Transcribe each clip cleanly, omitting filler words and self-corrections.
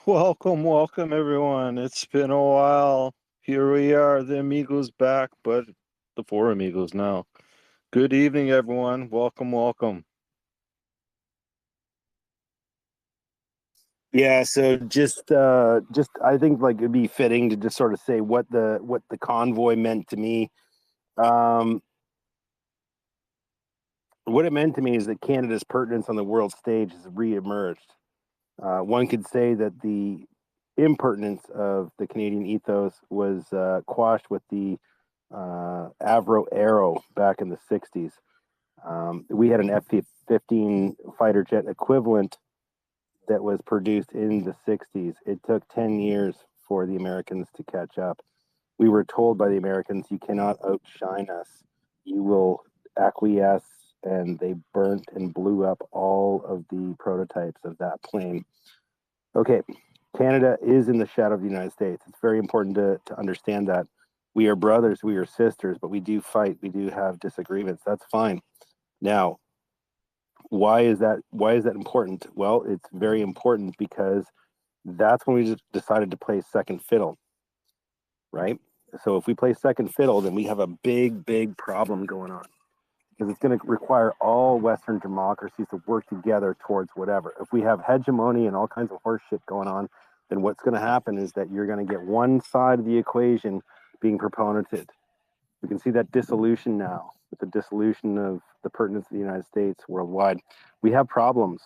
Welcome everyone. It's been a while. Here we are, the amigos back, but the four amigos now. Good evening, everyone. Welcome. Yeah, so just I think like it'd be fitting to just sort of say what the convoy meant to me. Um, what it meant to me is that Canada's pertinence on the world stage has reemerged. One could say that the impertinence of the Canadian ethos was quashed with the Avro Arrow back in the 60s. We had an F-15 fighter jet equivalent that was produced in the 60s. It took 10 years for the Americans to catch up. We were told by the Americans, you cannot outshine us. You will acquiesce, and they burnt and blew up all of the prototypes of that plane. Okay, Canada is in the shadow of the United States. It's very important to understand that. We are brothers, we are sisters, but we do fight, we do have disagreements. That's fine. Now, why is that important? Well, it's very important because that's when we just decided to play second fiddle, right? So if we play second fiddle, then we have a big problem going on because it's going to require all Western democracies to work together towards whatever. If we have hegemony and all kinds of horse shit going on, then what's going to happen is that you're going to get one side of the equation being proponented. We can see that dissolution now with the dissolution of the pertinence of the United States worldwide. We have problems,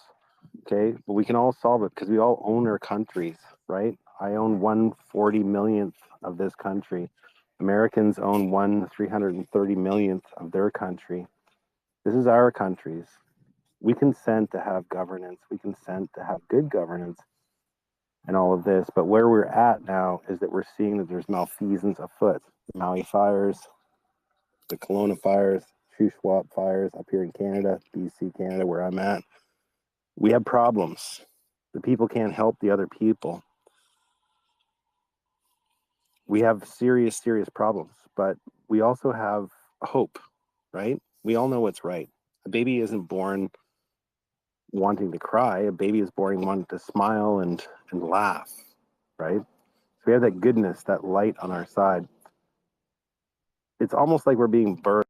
okay, but we can all solve it because we all own our countries, right? I own 1/40 millionth of this country. Americans own 1/330 millionth of their country. This is our countries. We consent to have governance. We consent to have good governance and all of this. But where we're at now is that we're seeing that there's malfeasance afoot. The Maui fires, the Kelowna fires, Shuswap fires up here in Canada, BC, Canada, where I'm at. We have problems. The people can't help the other people. We have serious problems, but we also have hope, right? We all know what's right. A baby isn't born wanting to cry. A baby is born wanting to smile and laugh, right? So we have that goodness, that light on our side. It's almost like we're being birthed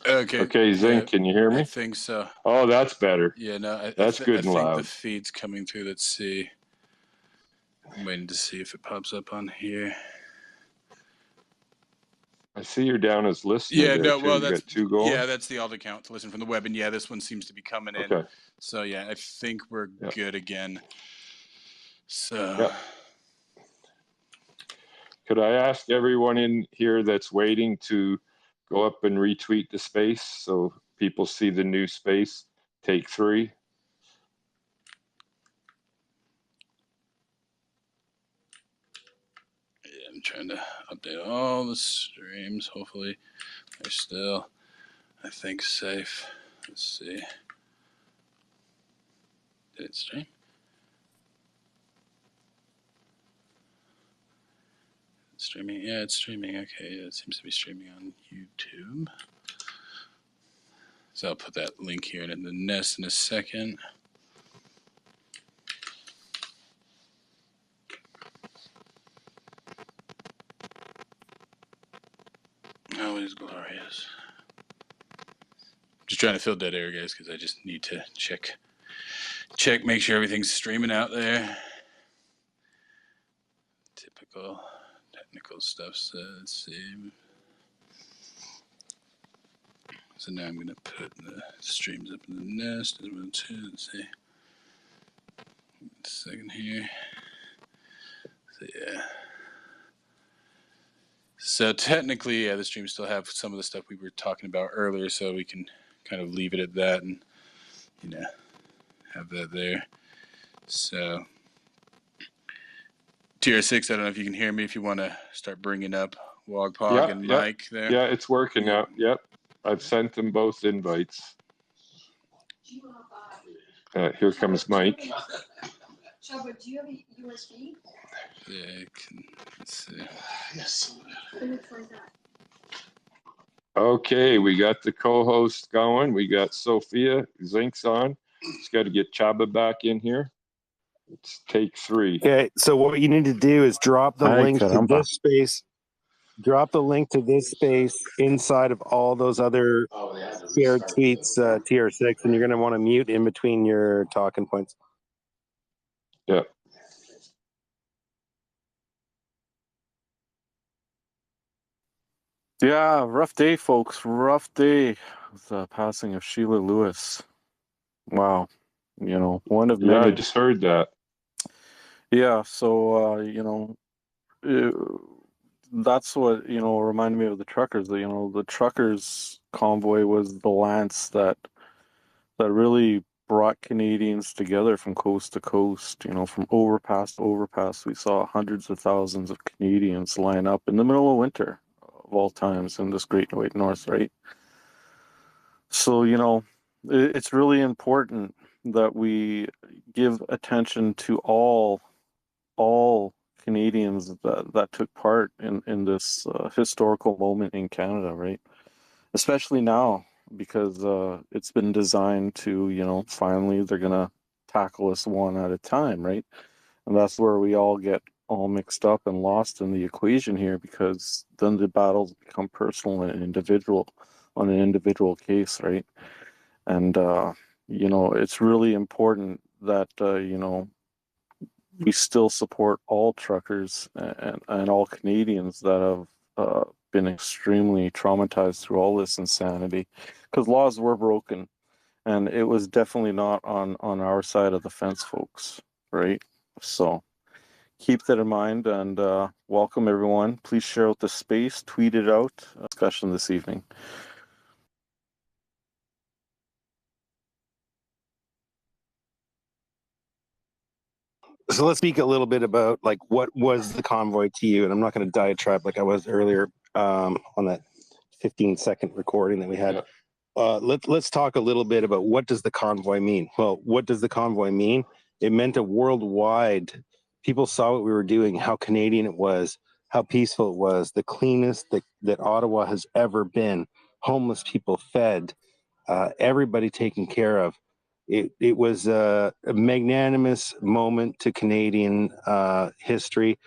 Okay. Okay, Zink, can you hear me? I think so. Oh, that's better. Yeah, no, That's good I and think loud. the feed's coming through. Let's see. I'm waiting to see if it pops up on here. I see you're down as listener. Yeah, there no, too. well, You that's got two going. yeah, that's the alt account to listen from the web, and yeah, this one seems to be coming in. Okay. So yeah, I think we're good again. So. Yep. Could I ask everyone in here that's waiting to go up and retweet the space so people see the new space? Take 3. Yeah, I'm trying to update all the streams. Hopefully, they're still, I think, safe. Let's see. Did it stream? It's streaming. Yeah, it's streaming. Okay, yeah, it seems to be streaming on YouTube. So I'll put that link here in the nest in a second. Always glorious. Just trying to fill dead air, guys, because I just need to check, make sure everything's streaming out there. Typical technical stuff. So let's see. So now I'm going to put the streams up in the nest as well too. Let's see. A second here. So yeah. So technically, yeah, the streams still have some of the stuff we were talking about earlier, so we can kind of leave it at that and, you know, have that there. So tier 6, I don't know if you can hear me, if you want to start bringing up Wogpog and Mike there. Yeah, it's working out. Yep. I've sent them both invites. Here comes Mike. Chubba, do you have a USB? Yeah, let's see. Yes. Okay, we got the co-host going. We got Sophia. Zink's on. Just got to get Chaba back in here. It's take 3. Okay, so what you need to do is drop the link to this space. Drop the link to this space inside of all those other shared tweets, TR6, and you're going to want to mute in between your talking points. Yeah. Yeah, rough day, folks. Rough day. The passing of Sheila Lewis. Wow. You know, one of many. Yeah, I just heard that. Yeah, so, that's what, reminded me of the truckers. The truckers convoy was the lance that really brought Canadians together from coast to coast, from overpass to overpass. We saw hundreds of thousands of Canadians line up in the middle of winter of all times in this great white north, right? So, it's really important that we give attention to all Canadians that took part in this historical moment in Canada, right? Especially now, because it's been designed to, finally they're gonna tackle us one at a time, right? And that's where we all get all mixed up and lost in the equation here, because then the battles become personal and individual on an individual case, right? And it's really important that we still support all truckers and all Canadians that have been extremely traumatized through all this insanity, because laws were broken, and it was definitely not on our side of the fence, folks, right? So keep that in mind, and welcome everyone. Please share out the space, tweet it out. Discussion this evening. So let's speak a little bit about like what was the convoy to you, and I'm not going to diatribe like I was earlier on that 15-second recording that we had. Let's talk a little bit about what does the convoy mean. Well, what does the convoy mean? It meant a worldwide. People saw what we were doing, how Canadian it was, how peaceful it was, the cleanest that Ottawa has ever been. Homeless people fed, everybody taken care of. It was a magnanimous moment to Canadian history.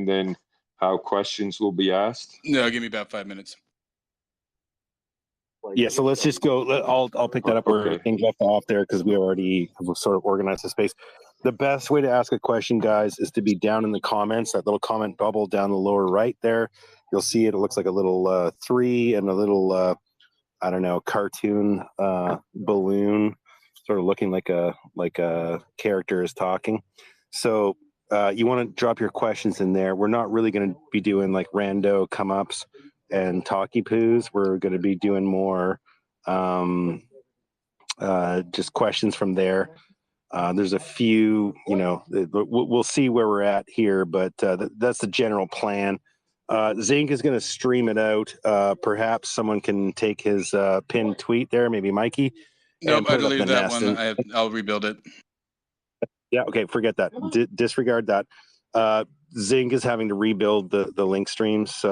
then how questions will be asked? No, give me about 5 minutes. Yeah, so let's just go. I'll pick that up where Okay. things left off there because we already have sort of organized the space. The best way to ask a question, guys, is to be down in the comments. That little comment bubble down the lower right there. You'll see it. It looks like a little 3 and a little I don't know, cartoon balloon, sort of looking like a character is talking. So you want to drop your questions in there. We're not really going to be doing like rando come ups and talkie poos. We're going to be doing more just questions from there. There's a few, we'll see where we're at here, but that's the general plan. Zink is going to stream it out. Perhaps someone can take his pinned tweet there, maybe Mikey. Nope, put I it up deleted the that nest. one. I'll rebuild it. Yeah, okay, forget that. Disregard that. Zing is having to rebuild the link streams,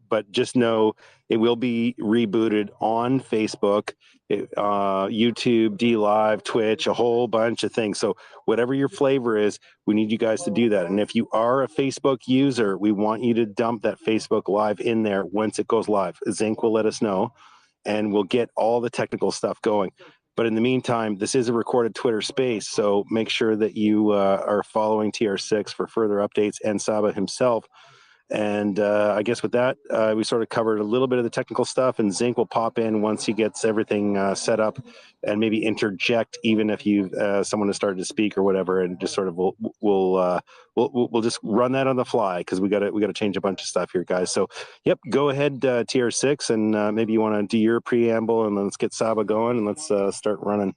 but just know it will be rebooted on Facebook, YouTube, D Live, Twitch, a whole bunch of things. So whatever your flavor is, we need you guys to do that. And if you are a Facebook user, we want you to dump that Facebook Live in there once it goes live. Zinc will let us know, and we'll get all the technical stuff going. But in the meantime, this is a recorded Twitter space, so make sure that you are following TR6 for further updates and Saba himself. And I guess with that, we sort of covered a little bit of the technical stuff, and Zinc will pop in once he gets everything set up, and maybe interject even if you someone has started to speak or whatever, and just sort of we'll just run that on the fly because we got to change a bunch of stuff here, guys. So yep, go ahead TR6, and maybe you want to do your preamble, and let's get Saba going, and let's start running.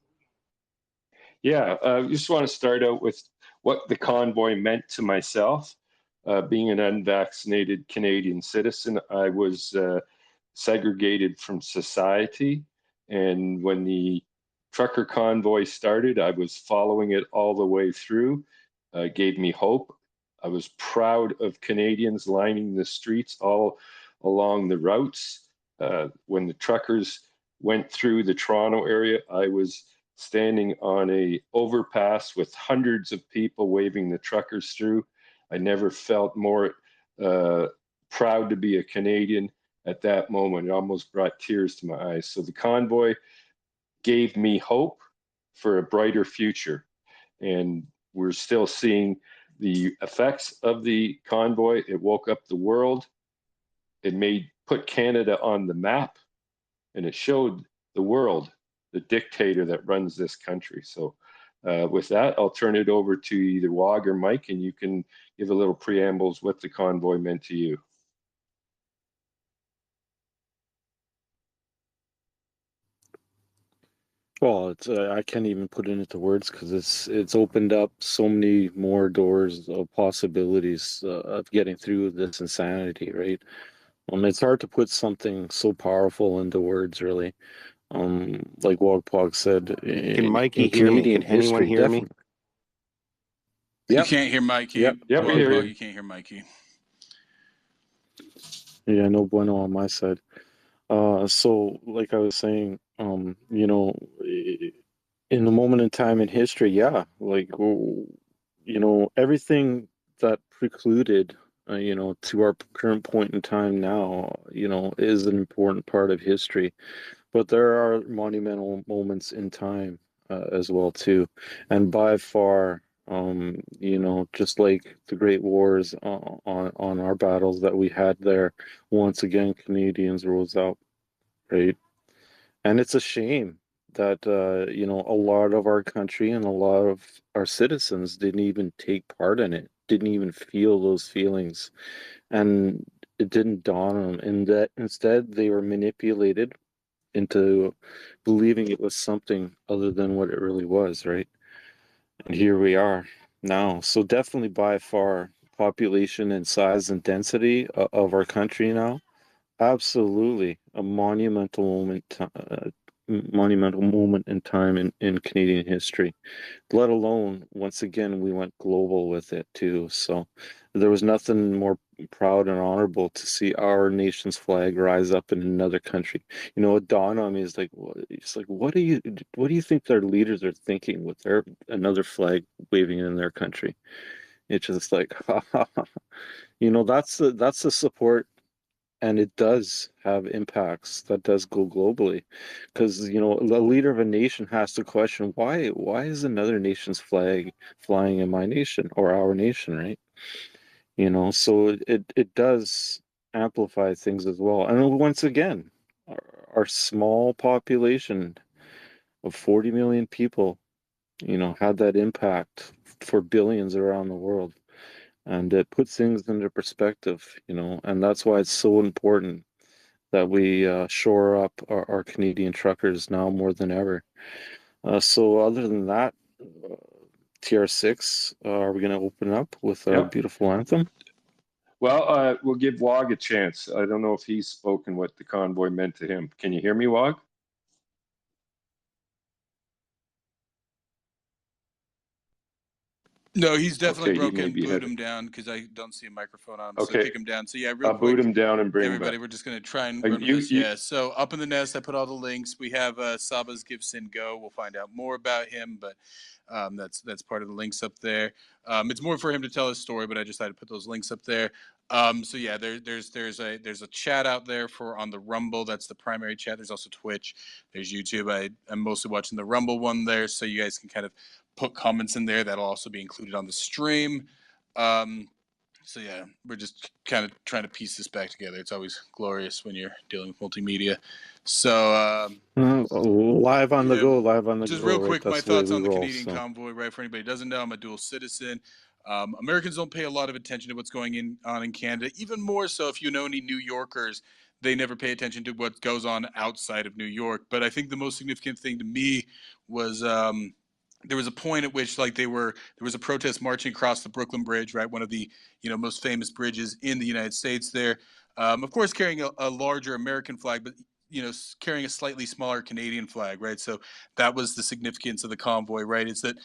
Yeah, I just want to start out with what the convoy meant to myself. Being an unvaccinated Canadian citizen, I was segregated from society. And when the trucker convoy started, I was following it all the way through. It gave me hope. I was proud of Canadians lining the streets all along the routes. When the truckers went through the Toronto area, I was standing on a overpass with hundreds of people waving the truckers through. I never felt more proud to be a Canadian at that moment. It almost brought tears to my eyes. So the convoy gave me hope for a brighter future. And we're still seeing the effects of the convoy. It woke up the world. It put Canada on the map, and it showed the world the dictator that runs this country. So with that, I'll turn it over to either Wog or Mike, and you can give a little preambles what the convoy meant to you. Well, it's I can't even put it into words because it's opened up so many more doors of possibilities of getting through this insanity, right? It's hard to put something so powerful into words, really. Like Wogpog said, Can Mikey in hear me? Canadian Can anyone history, hear me? definitely. You Yep. can't hear Mikey. Yep. Yep, we hear you. You can't hear Mikey. Yeah, no bueno on my side. So like I was saying, in the moment in time in history, yeah, like, everything that precluded, to our current point in time now, is an important part of history. But there are monumental moments in time as well too, and by far, just like the Great Wars on our battles that we had there, once again Canadians rose up, right? And it's a shame that a lot of our country and a lot of our citizens didn't even take part in it, didn't even feel those feelings, and it didn't dawn on them, and that instead they were manipulated into believing it was something other than what it really was, right? And here we are now. So definitely by far, population and size and density of our country now, absolutely a monumental moment in time in Canadian history. Let alone, once again, we went global with it too. So there was nothing more proud and honorable to see our nation's flag rise up in another country. It dawned on me is like, it's like, what do you think their leaders are thinking with another flag waving in their country? It's just like, That's the support, and it does have impacts that does go globally, because the leader of a nation has to question why is another nation's flag flying in my nation or our nation, right? So it does amplify things as well. And once again, our small population of 40 million people, had that impact for billions around the world. And it puts things into perspective, and that's why it's so important that we shore up our Canadian truckers now more than ever. So other than that, TR6, are we going to open up with a Yep. beautiful anthem? Well, we'll give Wog a chance. I don't know if he's spoken what the convoy meant to him. Can you hear me, Wog? No, he's definitely Okay, he broken. may be Boot headed. him down because I don't see a microphone on him. So Okay. kick him down. So yeah, real I'll quick. boot him down and bring him Everybody, back. we're just going to try and Uh, run with you- this. you- Yeah. So up in the nest, I put all the links. We have Saba's Give Sin Go. We'll find out more about him, but that's part of the links up there. It's more for him to tell his story, but I decided to put those links up there. So yeah, there's a chat out there for on the Rumble. That's the primary chat. There's also Twitch. There's YouTube. I'm mostly watching the Rumble one there, so you guys can kind of put comments in there. That'll also be included on the stream. So yeah, we're just kind of trying to piece this back together. It's always glorious when you're dealing with multimedia. So Live on the yeah, go, live on the just go. real Right? quick, my That's the way thoughts we on the roll. Canadian convoy. Right, for anybody who doesn't know, I'm a dual citizen. Americans don't pay a lot of attention to what's going on in Canada. Even more so, if you know any New Yorkers, they never pay attention to what goes on outside of New York. But I think the most significant thing to me was there was a point at which there was a protest marching across the Brooklyn Bridge, right, one of the most famous bridges in the United States. There, of course, carrying a larger American flag, but carrying a slightly smaller Canadian flag, right? So that was the significance of the convoy, right? It's that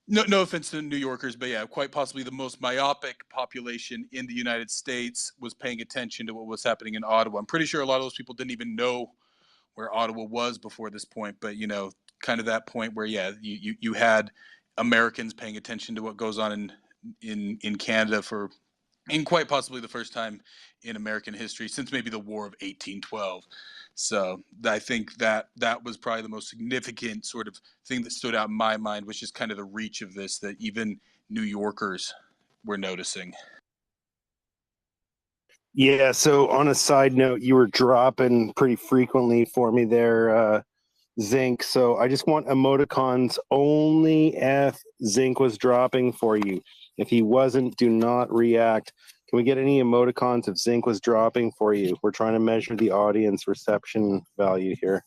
no offense to New Yorkers, but yeah, quite possibly the most myopic population in the United States was paying attention to what was happening in Ottawa. I'm pretty sure a lot of those people didn't even know where Ottawa was before this point, but kind of that point where you had Americans paying attention to what goes on in Canada in quite possibly the first time in American history since maybe the War of 1812. So I think that was probably the most significant sort of thing that stood out in my mind, which is kind of the reach of this that even New Yorkers were noticing. Yeah, so on a side note, you were dropping pretty frequently for me there, Zinc. So I just want emoticons only if Zinc was dropping for you. If he wasn't, do not react. Can we get any emoticons if Zinc was dropping for you? We're trying to measure the audience reception value here.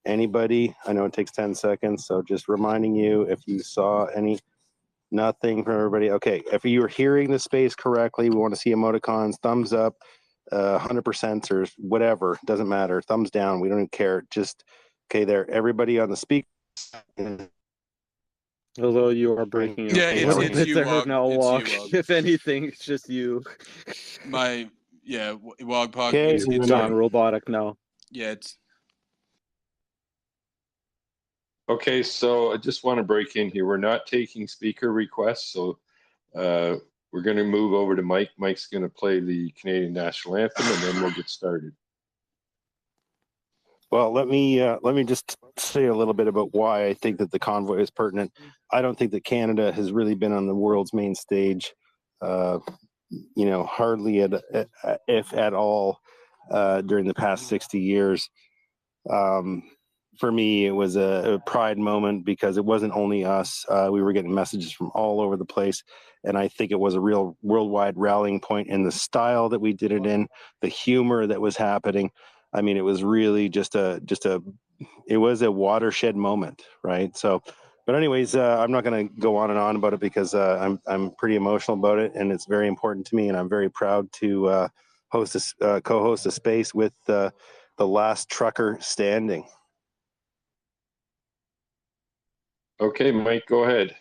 Anybody? I know it takes 10 seconds, so just reminding you if you saw any. Nothing from everybody. Okay, if you're hearing the space correctly, we want to see emoticons, thumbs up, 100% or whatever. Doesn't matter. Thumbs down. We don't even care. Just, okay, there. Everybody on the speaker. Although you are breaking up Yeah, a it's little it's bit you, there Wog. now, It's Walk. you, Wog. If anything, it's just you. Wog Pog. Okay, It's You've you. gone robotic now. Yeah, it's Okay, so I just want to break in here. We're not taking speaker requests, so we're going to move over to Mike. Mike's going to play the Canadian National Anthem, and then we'll get started. well, let me just say a little bit about why I think that the convoy is pertinent. I don't think that Canada has really been on the world's main stage, hardly if at all, during the past 60 years. For me, it was a pride moment because it wasn't only us. We were getting messages from all over the place. And I think it was a real worldwide rallying point in the style that we did it in, the humor that was happening. I mean, it was really it was a watershed moment, right? So, but anyways, I'm not going to go on and on about it because I'm pretty emotional about it, and it's very important to me, and I'm very proud to co-host a space with the last trucker standing. Okay, Mike, go ahead.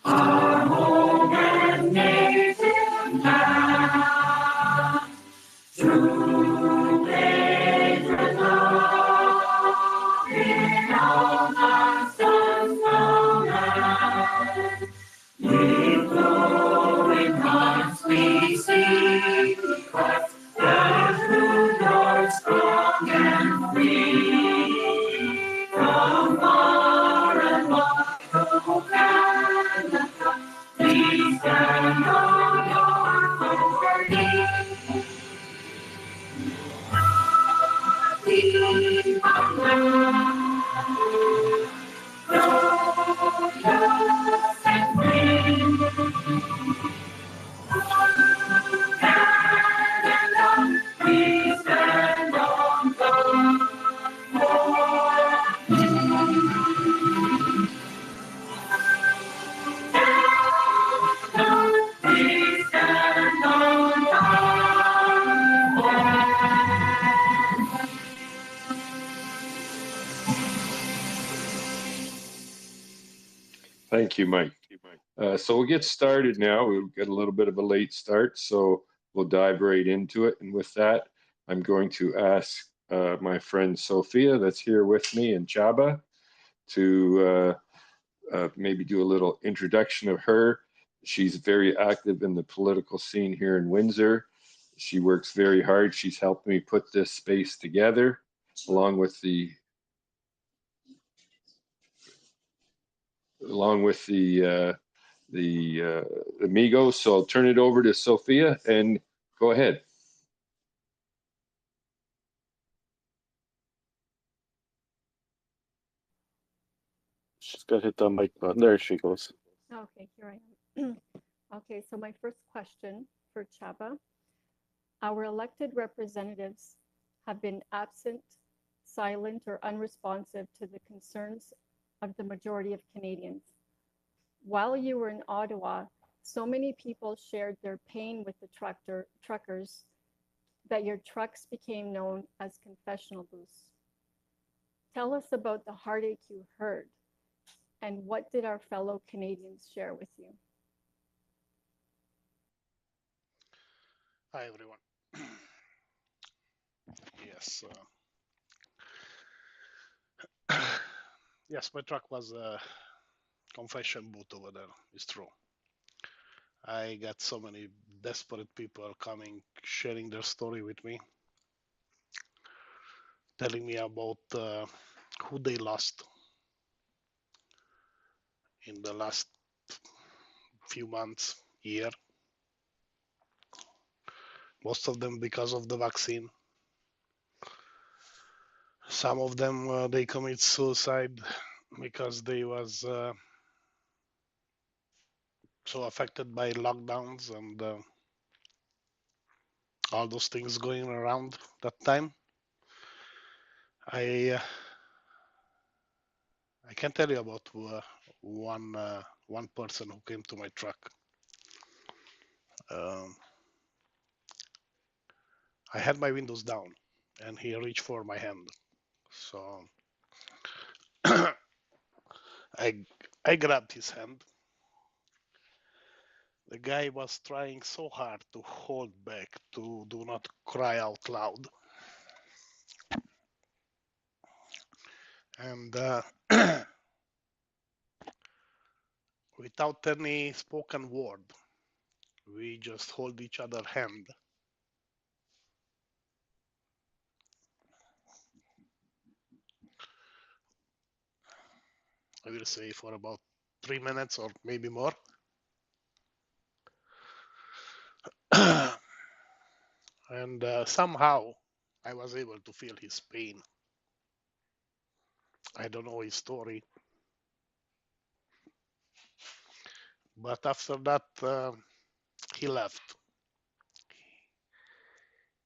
Our home and Thank you, Mike. So we'll get started now. We'll get a little bit of a late start, so we'll dive right into it. And with that, I'm going to ask my friend Sophia, that's here with me, and Chaba, to maybe do a little introduction of her. She's very active in the political scene here in Windsor. She works very hard. She's helped me put this space together, along with the amigos. So I'll turn it over to Sophia and go ahead. She's got to hit the mic button. There she goes. Okay, here I am. Okay, so my first question for Chaba. Our elected representatives have been absent, silent, or unresponsive to the concerns of the majority of Canadians. While you were in Ottawa, so many people shared their pain with the truckers that your trucks became known as confessional booths. Tell us about the heartache you heard, and what did our fellow Canadians share with you? Hi, everyone. Yes. Yes, my truck was a confession booth over there. It's true. I got so many desperate people coming, sharing their story with me, telling me about who they lost in the last few months, year. Most of them because of the vaccine. Some of them, they commit suicide because they was so affected by lockdowns and all those things going around that time. I can tell you about one person who came to my truck. I had my windows down, and he reached for my hand. So I grabbed his hand. The guy was trying so hard to hold back, to do not cry out loud. And without any spoken word, we just hold each other's hand. I will say for about 3 minutes or maybe more. And somehow I was able to feel his pain. I don't know his story. But after that, he left.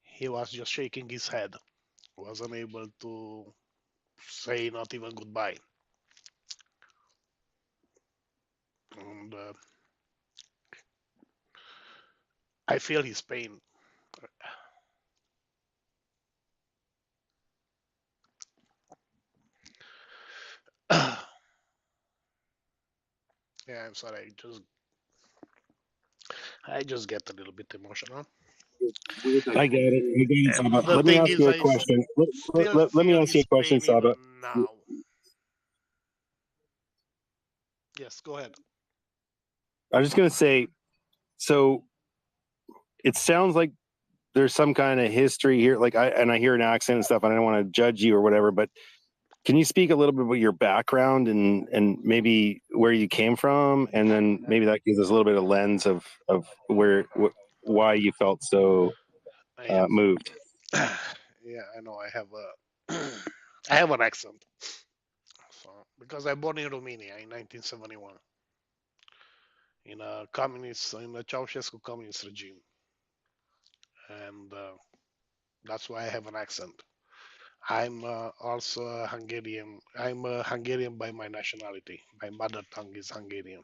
He was just shaking his head. Wasn't able to say not even goodbye. And I feel his pain. Yeah, I'm sorry. I just get a little bit emotional. I get it, Saba. The Let me thing ask is, you a I question. still Let me feel ask you a his question, pain Saba. even now. Yes, go ahead. I was just gonna say, so it sounds like there's some kind of history here. Like I hear an accent and stuff, and I don't want to judge you or whatever, but can you speak a little bit about your background and maybe where you came from, and then maybe that gives us a little bit of lens of why you felt so moved. Yeah, I know. I have an accent. because I born in Romania in 1971 in a Ceausescu communist regime, and that's why I have an accent. I'm also a Hungarian. I'm a Hungarian by my nationality. My mother tongue is Hungarian,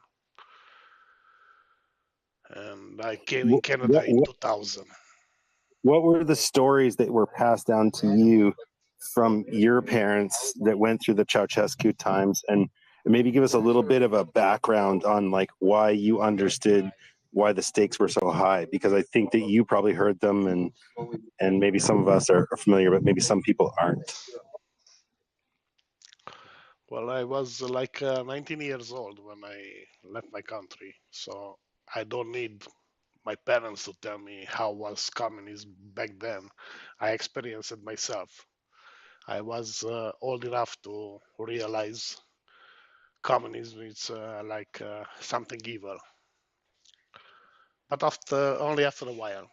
and I came in Canada in 2000. What were the stories that were passed down to you from your parents that went through the Ceausescu times, and maybe give us a little bit of a background on like why you understood why the stakes were so high? Because I think that you probably heard them, and maybe some of us are familiar, but maybe some people aren't. Well, I was like 19 years old when I left my country, so I don't need my parents to tell me how was communism back then. I experienced it myself. I was old enough to realize communism is like something evil. But only after a while.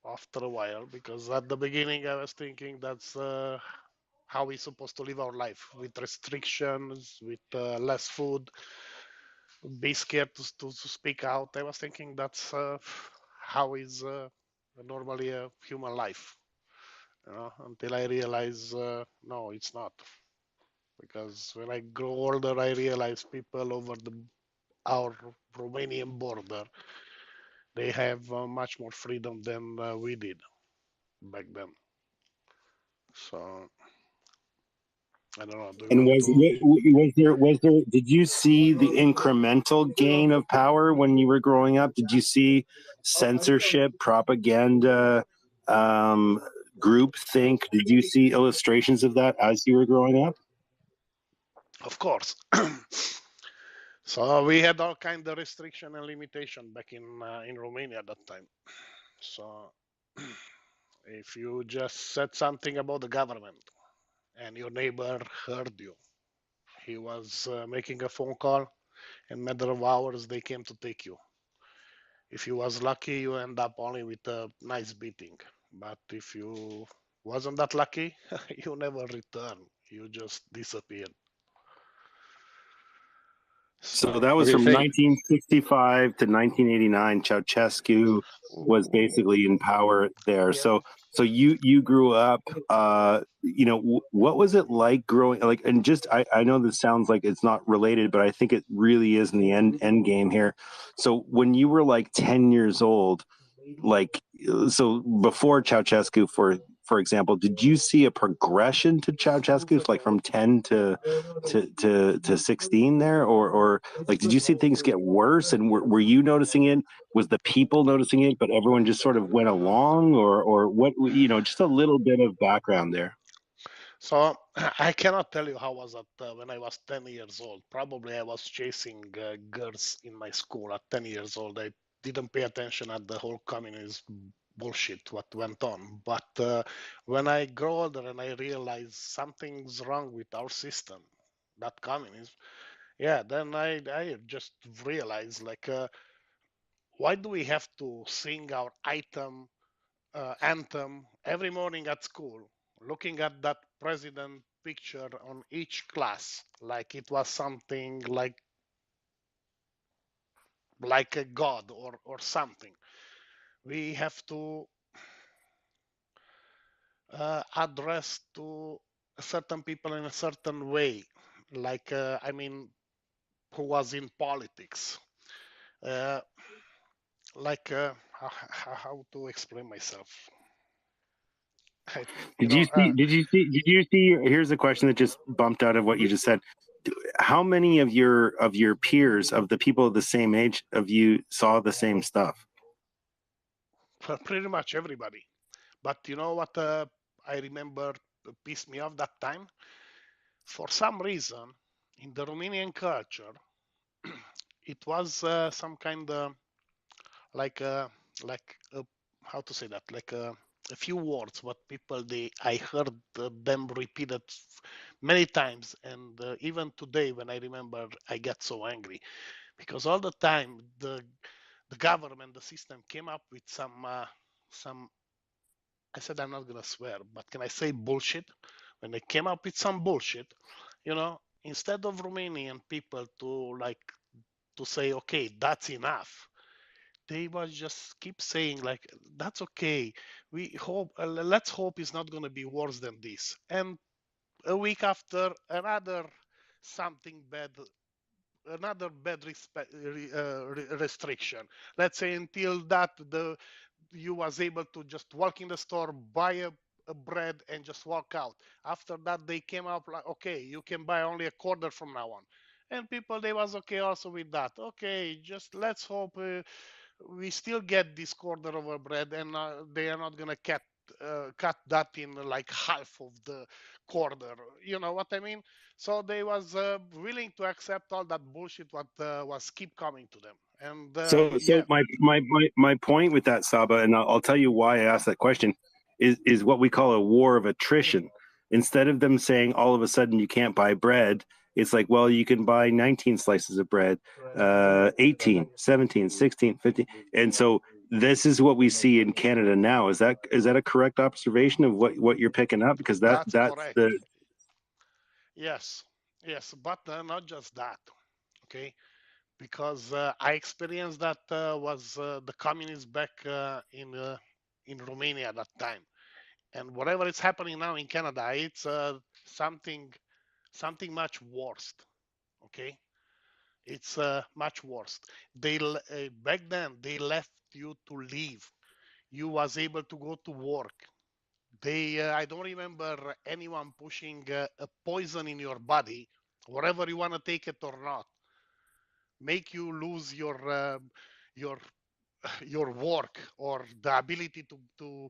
After a while, because at the beginning I was thinking that's how we're supposed to live our life, with restrictions, with less food, be scared to speak out. I was thinking that's how is normally a human life, until I realize no, it's not. Because when I grow older, I realize people over our Romanian border, they have much more freedom than we did back then. So I don't know. Do you And want to? was there? Did you see the incremental gain of power when you were growing up? Did you see censorship, propaganda, groupthink? Did you see illustrations of that as you were growing up? Of course. So we had all kind of restriction and limitation back in Romania at that time. So if you just said something about the government and your neighbor heard you, he was making a phone call. In matter of hours, they came to take you. If you was lucky, you end up only with a nice beating. But if you wasn't that lucky, you never return. You just disappeared. So that was Okay, from thank 1965 to 1989. Ceausescu was basically in power there. Yeah. So you grew up. What was it like growing like? And just I know this sounds like it's not related, but I think it really is in the end game here. So when you were like 10 years old, like so before Ceausescu, for example, did you see a progression to Ceausescu, like from 10 to 16 there, or like did you see things get worse, and were you noticing it? Was the people noticing it, but everyone just sort of went along, or what? Just a little bit of background there. So I cannot tell you how was it when I was 10 years old. Probably I was chasing girls in my school at 10 years old. I didn't pay attention at the whole communist bullshit what went on. But when I grow older and I realize something's wrong with our system, that communism, yeah, then I just realized like, why do we have to sing our anthem every morning at school, looking at that president picture on each class, like it was something like a god or something. We have to address to certain people in a certain way, like I mean, who was in politics. Uh, how to explain myself? Did you see? Did you see? Did you see? Here's a question that just bumped out of what you just said. How many of your peers, of the people of the same age of you, saw the same stuff? Pretty much everybody. But you know what I remember pissed me off that time? For some reason, in the Romanian culture, it was some kind of like like how to say that, like a few words what people I heard them repeated many times, and even today when I remember, I get so angry because all the time the government, the system came up with some I said I'm not gonna swear, but can I say bullshit? When they came up with some bullshit, You know, instead of Romanian people to say, okay, that's enough, they was just keep saying like, that's okay. We hope, let's hope it's not going to be worse than this. And a week after, something bad another bad restriction. Let's say until that you was able to just walk in the store, buy a bread and just walk out. After that, they came up like, okay, you can buy only a quarter from now on. And people, they was okay also with that. Okay, just let's hope we still get this quarter of a bread and they are not going to cut that in like half of the quarter. You know what I mean? So they was willing to accept all that bullshit what was keep coming to them. And So yeah, my point with that, Saba, and I'll tell you why I asked that question, is what we call a war of attrition. Instead of them saying all of a sudden you can't buy bread, it's like, well, you can buy 19 slices of bread, 18, 17, 16, 15. And so this is what we see in Canada now. Is that a correct observation of what you're picking up? Because that's correct. the Yes, yes, but not just that. Okay, because I experienced that was the communists back in Romania at that time, and whatever is happening now in Canada, it's something much worse. Okay, it's much worse. Back then they left you to leave. You was able to go to work. I don't remember anyone pushing a poison in your body, whatever you want to take it or not, make you lose your your work or the ability to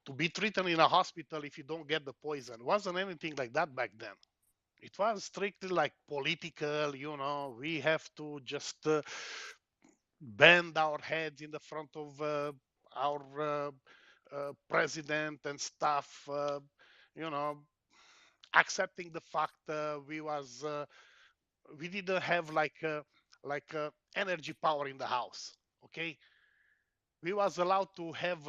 to be treated in a hospital if you don't get the poison. It wasn't anything like that back then. It was strictly like political, you know, we have to just bend our heads in the front of our president and stuff, you know, accepting the fact we didn't have energy power in the house. Okay, we was allowed to have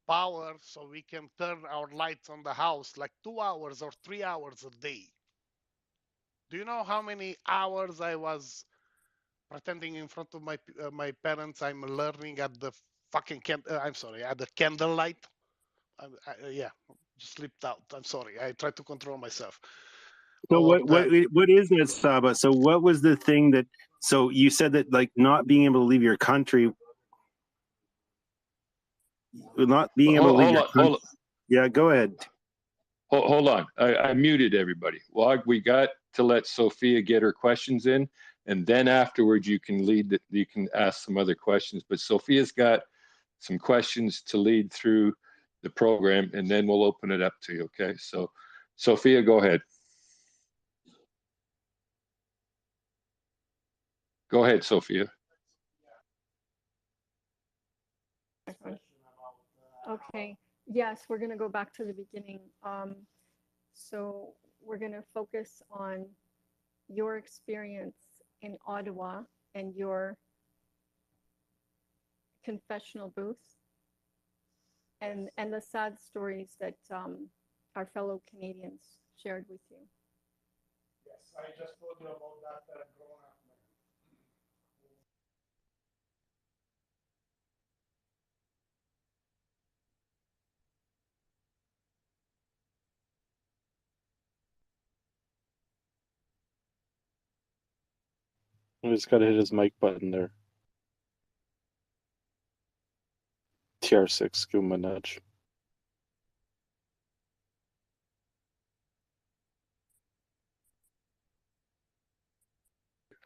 power so we can turn our lights on the house like 2 hours or 3 hours a day. Do you know how many hours I was pretending in front of my parents I'm learning at the I'm sorry, at the candlelight? Yeah, just slipped out. I'm sorry. I tried to control myself. So Or what is that, Saba? So what was the thing that? So you said that like not being able to leave your country, not being able to leave your country. Yeah, go ahead. Hold on. I muted everybody. Well, we got to let Sophia get her questions in, and then afterwards you can you can ask some other questions. But Sophia's got some questions to lead through the program, and then we'll open it up to you. Okay. So, Sophia, go ahead. Go ahead, Sophia. Okay. Yes, we're going to go back to the beginning. So we're going to focus on your experience in Ottawa and your confessional booth and the sad stories that our fellow Canadians shared with you. Yes, I just told you about that growing up. He's got to hit his mic button there. TR6, give him a nudge.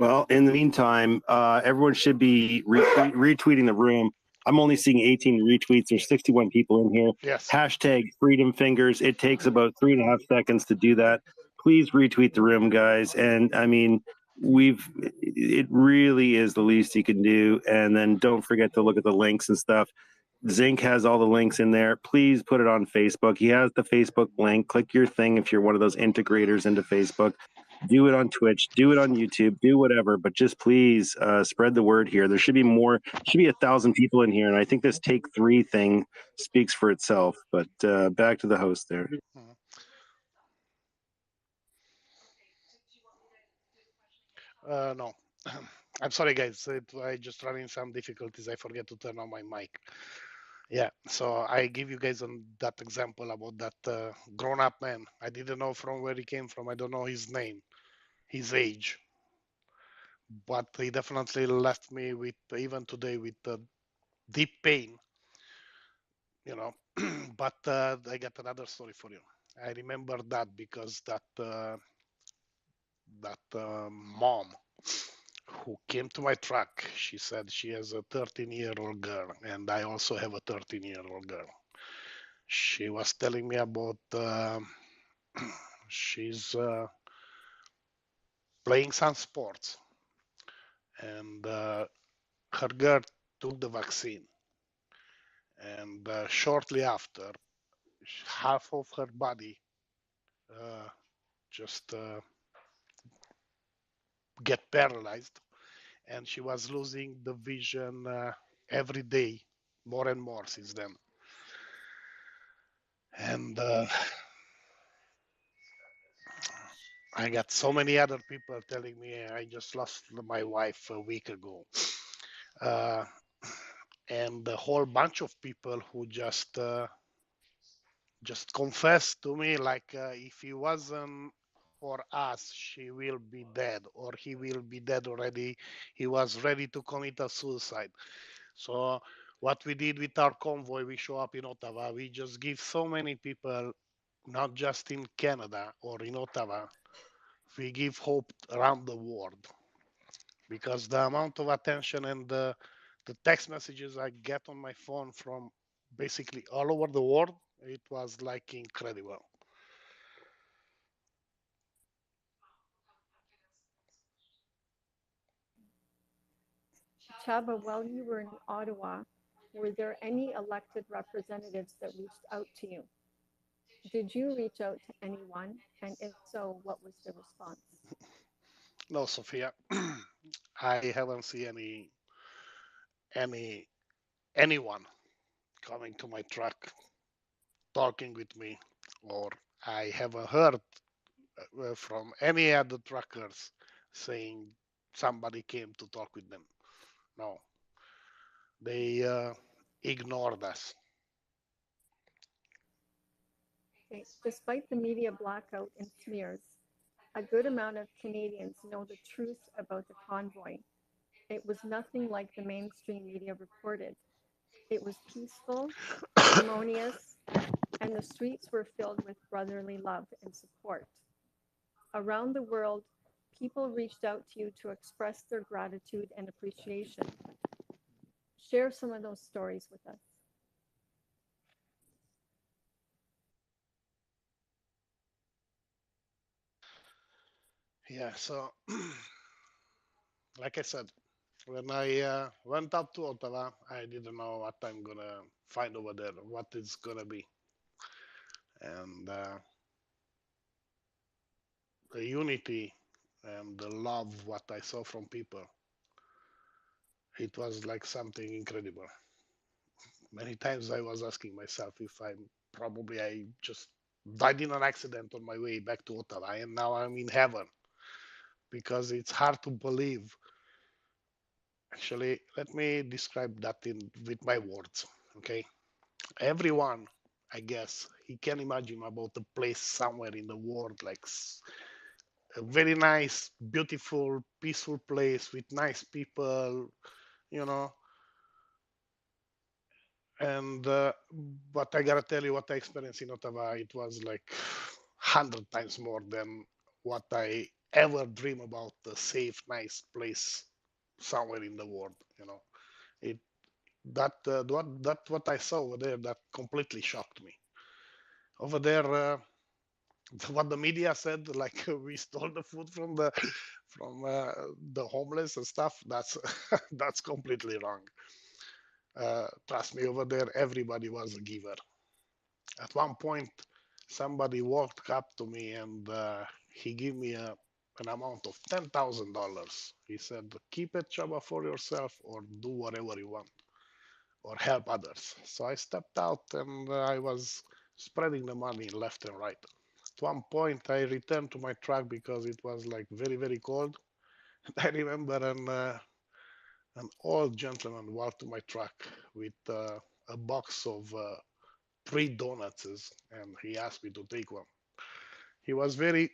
Well, in the meantime, everyone should be retweeting the room. I'm only seeing 18 retweets. There's 61 people in here. yes. Hashtag Freedom Fingers. It takes about 3.5 seconds to do that. Please retweet the room, guys. And I mean, it really is the least you can do. And then don't forget to look at the links and stuff. Zinc has all the links in there. Please put it on Facebook. He has the Facebook link. Click your thing if you're one of those integrators into Facebook. Do it on Twitch. Do it on YouTube. Do whatever. But just please spread the word here. There should be more. Should be 1,000 people in here, and I think this take 3 thing speaks for itself. But back to the host there. No. I'm sorry, guys. I just running some difficulties. I forget to turn on my mic. Yeah, so I give you guys on that example about that grown-up man. I didn't know from where he came from. I don't know his name, his age, but he definitely left me with, even today, with deep pain, you know. But I got another story for you. I remember that because that mom who came to my truck, she said she has a 13-year-old girl, and I also have a 13-year-old girl. She was telling me about she's playing some sports, and her girl took the vaccine, and shortly after, half of her body just get paralyzed, and she was losing the vision every day, more and more since then. And I got so many other people telling me I just lost my wife a week ago. Uh, and a whole bunch of people who just confessed to me like if he wasn't for us, she will be dead, or he will be dead already. He was ready to commit a suicide. So what we did with our convoy, we show up in Ottawa. We just give so many people, not just in Canada or in Ottawa, we give hope around the world, because the amount of attention and the text messages I get on my phone from basically all over the world, it was like incredible. Chaba, while you were in Ottawa, were there any elected representatives that reached out to you? Did you reach out to anyone? And if so, what was the response? No, Sophia, I haven't seen any anyone coming to my truck talking with me, or I haven't heard from any other truckers saying somebody came to talk with them. No, they ignored us. Okay. Despite the media blackout and smears, a good amount of Canadians know the truth about the convoy. It was nothing like the mainstream media reported. It was peaceful, harmonious, and the streets were filled with brotherly love and support. Around the world, people reached out to you to express their gratitude and appreciation. Share some of those stories with us. Yeah, so like I said, when I went up to Ottawa, I didn't know what I'm gonna find over there, what it's gonna be. And the unity and the love, what I saw from people, it was like something incredible. Many times I was asking myself if I just died in an accident on my way back to Ottawa, and now I'm in heaven, because it's hard to believe. Actually, let me describe that in with my words. Okay, everyone, I guess, he can imagine about a place somewhere in the world, like a very nice, beautiful, peaceful place with nice people, you know. And but I gotta tell you, what I experienced in Ottawa, it was like 100 times more than what I ever dream about, a safe, nice place somewhere in the world. You know, it what I saw over there, that completely shocked me. Over there, what the media said, like we stole the food from the homeless and stuff. That's that's completely wrong. Trust me, over there, everybody was a giver. At one point, somebody walked up to me, and he gave me an amount of $10,000. He said, "Keep it, Chaba, for yourself, or do whatever you want, or help others." So I stepped out, and I was spreading the money left and right. At one point, I returned to my truck because it was like very, very cold. I remember an old gentleman walked to my truck with a box of pre-donuts, and he asked me to take one. He was very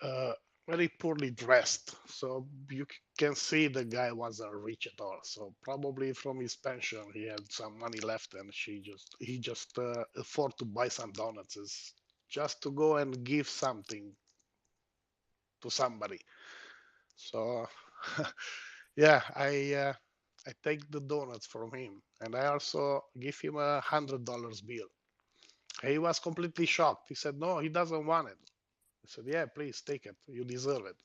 uh, very poorly dressed, so you can see the guy wasn't rich at all. So probably from his pension, he had some money left, and he just afford to buy some donuts just to go and give something to somebody. So yeah, I take the donuts from him, and I also give him $100 bill. He was completely shocked. He said, "No, he doesn't want it." I said, "Yeah, please take it. You deserve it."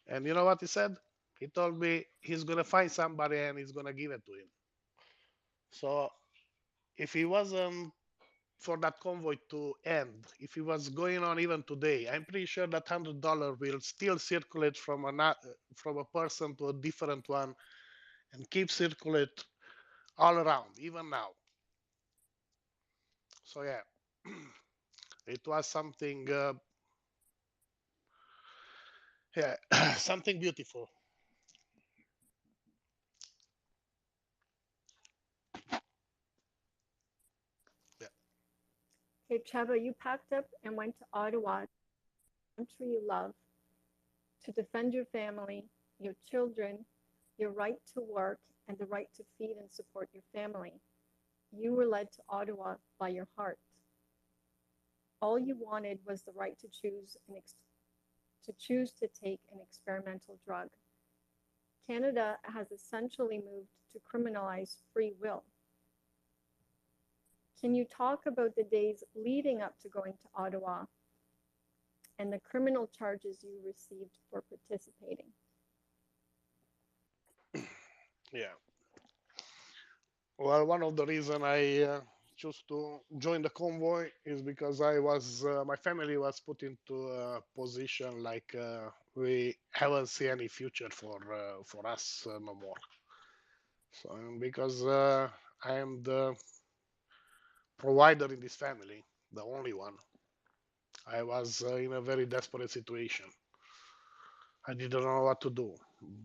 And you know what he said? He told me he's gonna find somebody and he's gonna give it to him. So if he wasn't for that convoy to end, if he was going on even today, I'm pretty sure that $100 will still circulate from a person to a different one and keep circulate all around, even now. So yeah, it was something, yeah, something beautiful. Yeah. Okay, Chava, you packed up and went to Ottawa, the country you love, to defend your family, your children, your right to work, and the right to feed and support your family. You were led to Ottawa by your heart. All you wanted was the right to choose to take an experimental drug. Canada has essentially moved to criminalize free will. Can you talk about the days leading up to going to Ottawa and the criminal charges you received for participating? Yeah. Well, one of the reasons I chose to join the convoy is because my family was put into a position like we haven't seen any future for us no more. So because I am the provider in this family, the only one, I was in a very desperate situation. I didn't know what to do,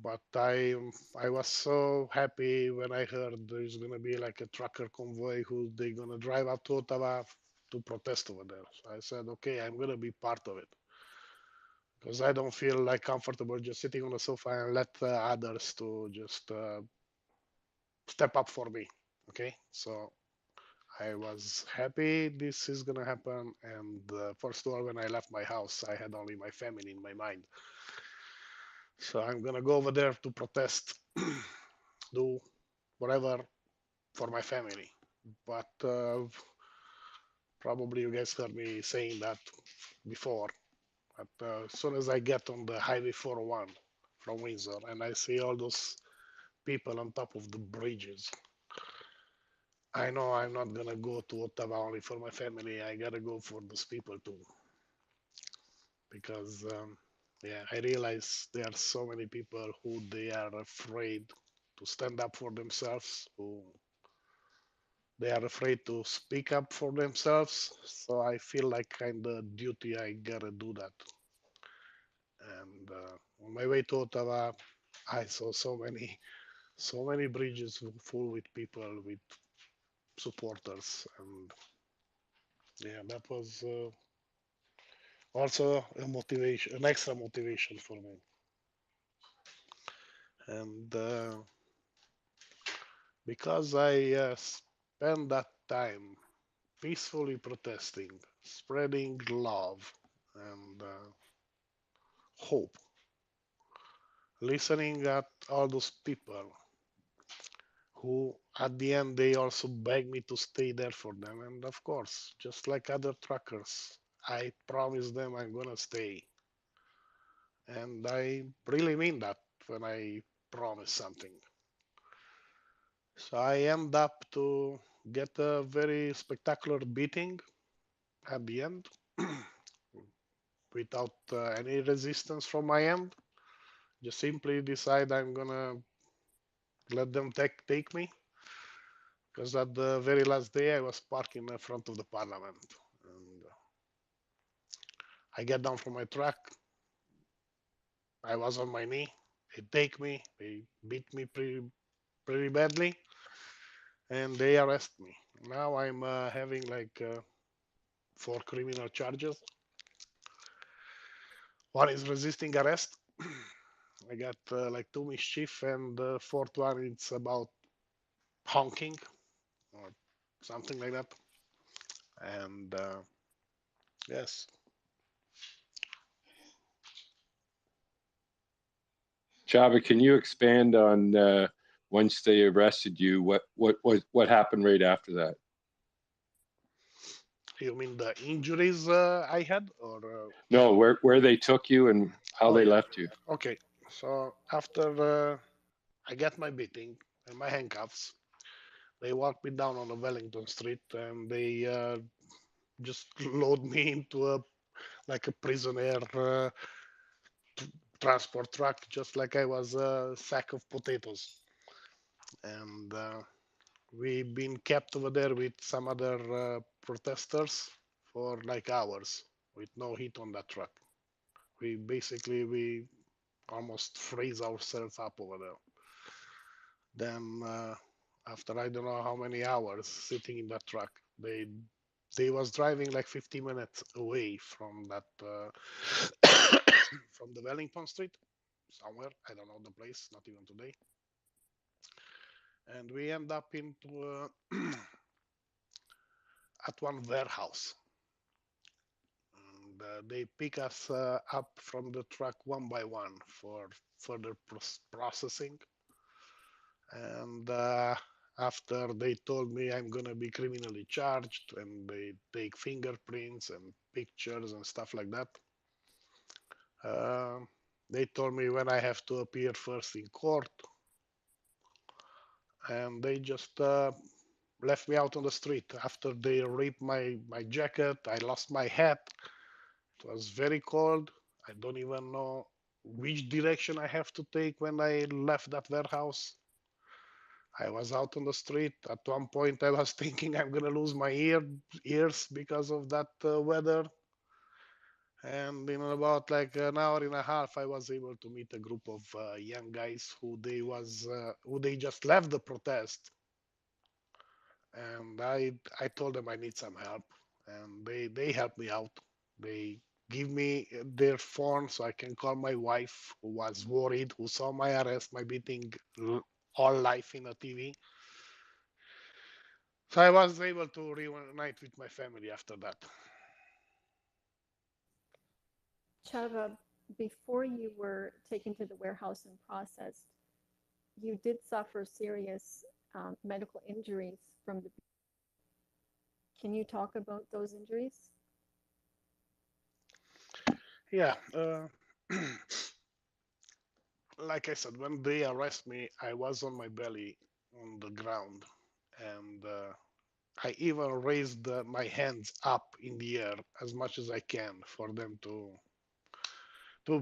but I was so happy when I heard there's gonna be like a trucker convoy who they gonna drive up to Ottawa to protest over there. So I said, okay, I'm gonna be part of it because I don't feel like comfortable just sitting on the sofa and let others to just step up for me. Okay, so I was happy this is gonna happen, and first of all, when I left my house, I had only my family in my mind. So I'm gonna go over there to protest, do whatever for my family. But probably you guys heard me saying that before. But as soon as I get on the Highway 401 from Windsor and I see all those people on top of the bridges, I know I'm not gonna go to Ottawa only for my family. I gotta go for those people too, because yeah, I realize there are so many people who they are afraid to stand up for themselves, who they are afraid to speak up for themselves. So I feel like kind of duty I gotta do that. And on my way to Ottawa, I saw so many bridges full with people, with supporters, and yeah, that was also a motivation, an extra motivation for me. And because I spent that time peacefully protesting, spreading love and hope, listening at all those people who at the end they also begged me to stay there for them. And of course, just like other truckers, I promised them I'm gonna stay. And I really mean that when I promise something. So I end up to get a very spectacular beating at the end without any resistance from my end. Just simply decide I'm gonna let them take me, because at the very last day I was parking in front of the parliament, and I get down from my truck. I was on my knee. They take me. They beat me pretty badly, and they arrest me. Now I'm having like 4 criminal charges. One is resisting arrest. I got like 2 mischief, and the fourth one it's about honking or something like that. And yes, Chava, can you expand on once they arrested you, what happened right after that? you mean the injuries I had, or? No, where they took you and how Oh they yeah. left you. Okay. So after I get my beating and my handcuffs, they walk me down on a Wellington Street, and they just load me into a like a prisoner transport truck, just like I was a sack of potatoes. And we've been kept over there with some other protesters for like hours with no heat on that truck. We almost freeze ourselves up over there. Then after I don't know how many hours sitting in that truck, they was driving like 50 minutes away from that from the Wellington Street somewhere. I don't know the place, not even today. And we end up into at one warehouse. And they pick us up from the truck one by one for further processing. And after they told me I'm gonna be criminally charged, and they take fingerprints and pictures and stuff like that. Uh, they told me when I have to appear first in court, and they just left me out on the street. After they ripped my jacket, I lost my hat. It was very cold. I don't even know which direction I have to take when I left that warehouse. I was out on the street. At one point, I was thinking I'm gonna lose my ears because of that weather. And in about like an hour and a half, I was able to meet a group of young guys who they just left the protest, and I told them I need some help, and they helped me out. They give me their phone so I can call my wife, who was worried, who saw my arrest, my beating all live in a TV. So I was able to reunite with my family after that. Chava, before you were taken to the warehouse and processed, you did suffer serious medical injuries from the. Can you talk about those injuries? Yeah. Like I said, when they arrest me, I was on my belly on the ground, and I even raised my hands up in the air as much as I can for them to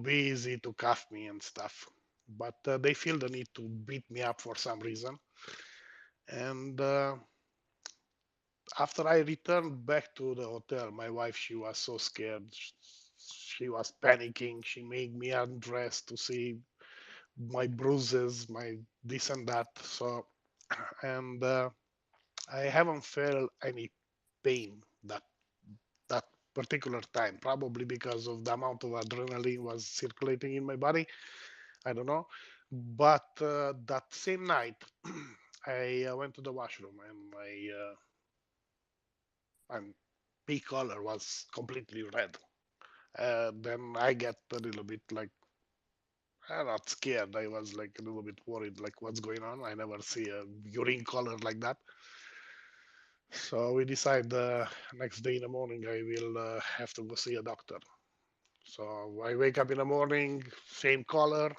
be easy to cuff me and stuff. But they feel the need to beat me up for some reason. And after I returned back to the hotel, my wife, she was so scared. She was panicking. She made me undress to see my bruises, my this and that. So, and I haven't felt any pain that particular time, probably because of the amount of adrenaline was circulating in my body. I don't know. But that same night, I went to the washroom, and my pee color was completely red. Then I get a little bit like, I'm not scared. I was like a little bit worried, like what's going on. I never see a urine color like that. So we decide next day in the morning I will have to go see a doctor. So I wake up in the morning, same color.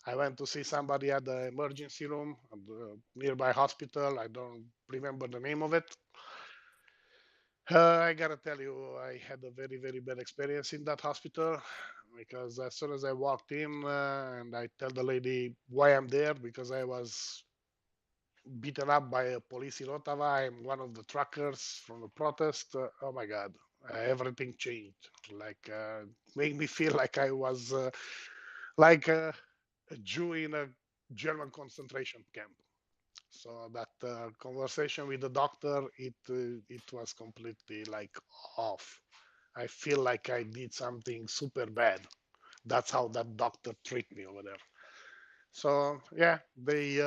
I went to see somebody at the emergency room at the nearby hospital. I don't remember the name of it. I gotta tell you, I had a very bad experience in that hospital, because as soon as I walked in and I tell the lady why I'm there, because I was beaten up by a police in Ottawa. I'm one of the truckers from the protest. Oh my God, everything changed. Like, made me feel like I was like a Jew in a German concentration camp. So that conversation with the doctor, it was completely like off. I feel like I did something super bad. That's how that doctor treated me over there. So yeah, they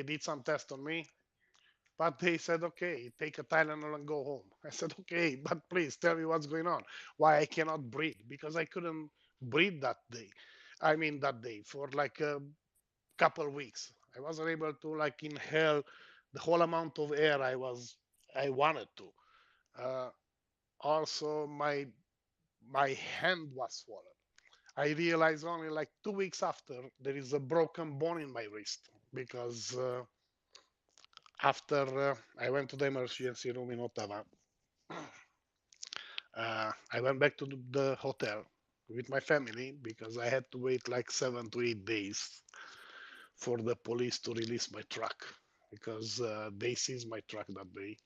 did some tests on me, but they said, okay, take a Tylenol and go home. I said, okay, but please tell me what's going on. Why I cannot breathe? Because I couldn't breathe that day. I mean, that day for like a couple weeks. I wasn't able to like inhale the whole amount of air I wanted to. Uh, Also, my hand was swollen. I realized only like 2 weeks after there is a broken bone in my wrist because after I went to the emergency room in Ottawa, I went back to the hotel with my family because I had to wait like 7 to 8 days for the police to release my truck because they seized my truck that day.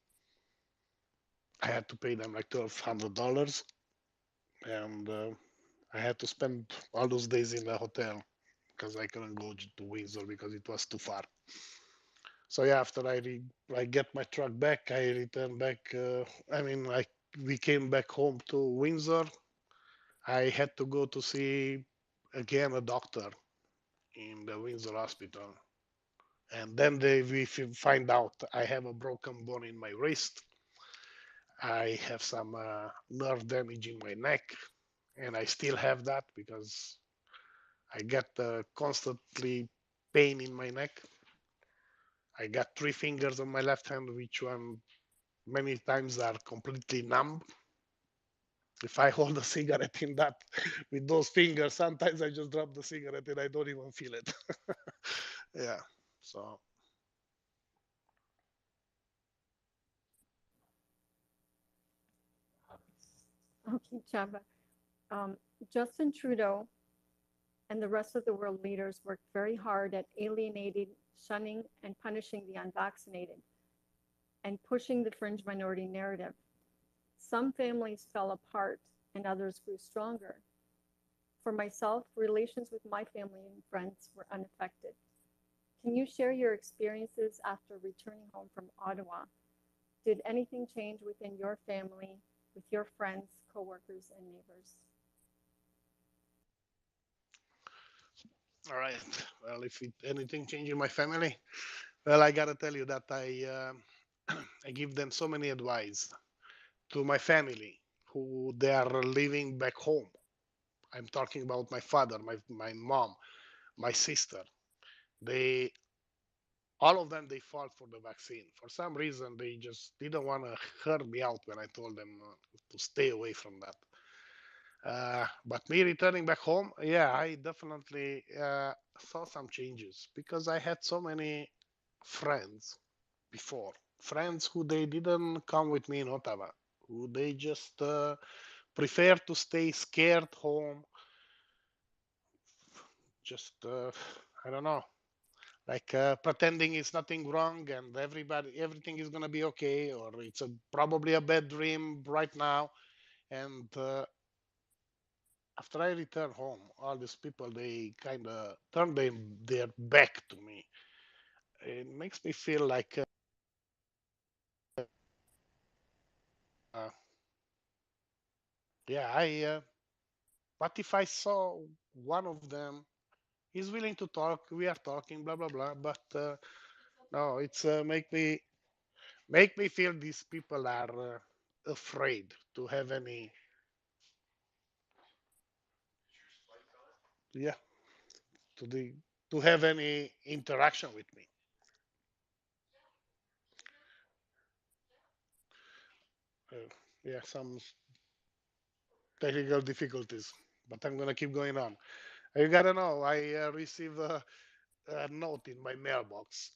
I had to pay them like $1,200, and I had to spend all those days in the hotel because I couldn't go to Windsor because it was too far. So yeah, after I get my truck back, I returned back. We came back home to Windsor. I had to go to see again a doctor in the Windsor hospital, and then we find out I have a broken bone in my wrist. I have some nerve damage in my neck, and I still have that because I get constantly pain in my neck. I got 3 fingers on my left hand, which one many times are completely numb. If I hold a cigarette in that with those fingers, sometimes I just drop the cigarette and I don't even feel it. Yeah. So Okay, Chava. Um, Justin Trudeau and the rest of the world leaders worked very hard at alienating, shunning, and punishing the unvaccinated and pushing the fringe minority narrative. Some families fell apart and others grew stronger. For myself, relations with my family and friends were unaffected. Can you share your experiences after returning home from Ottawa? Did anything change within your family, with your friends, coworkers, and neighbors? all right. Well, if anything changed in my family, well, I gotta tell you that I give them so many advice to my family who they are living back home. I'm talking about my father, my mom, my sister. They all of them they fought for the vaccine. For some reason, they just didn't want to hear me out when I told them to stay away from that. But me returning back home, yeah, I definitely saw some changes because I had so many friends before, friends who they didn't come with me in Ottawa, who they just prefer to stay scared home, just I don't know, like pretending it's nothing wrong and everything is gonna be okay, or it's probably a bad dream right now. And after I return home, all these people they kind of turn their back to me. It makes me feel like, uh, yeah, I. But if I saw one of them is willing to talk, we are talking, blah blah blah. But no, it's make me feel these people are afraid to have any, yeah, to the to have any interaction with me. Uh, yeah, some technical difficulties, but I'm gonna keep going on. You gotta know, I received a note in my mailbox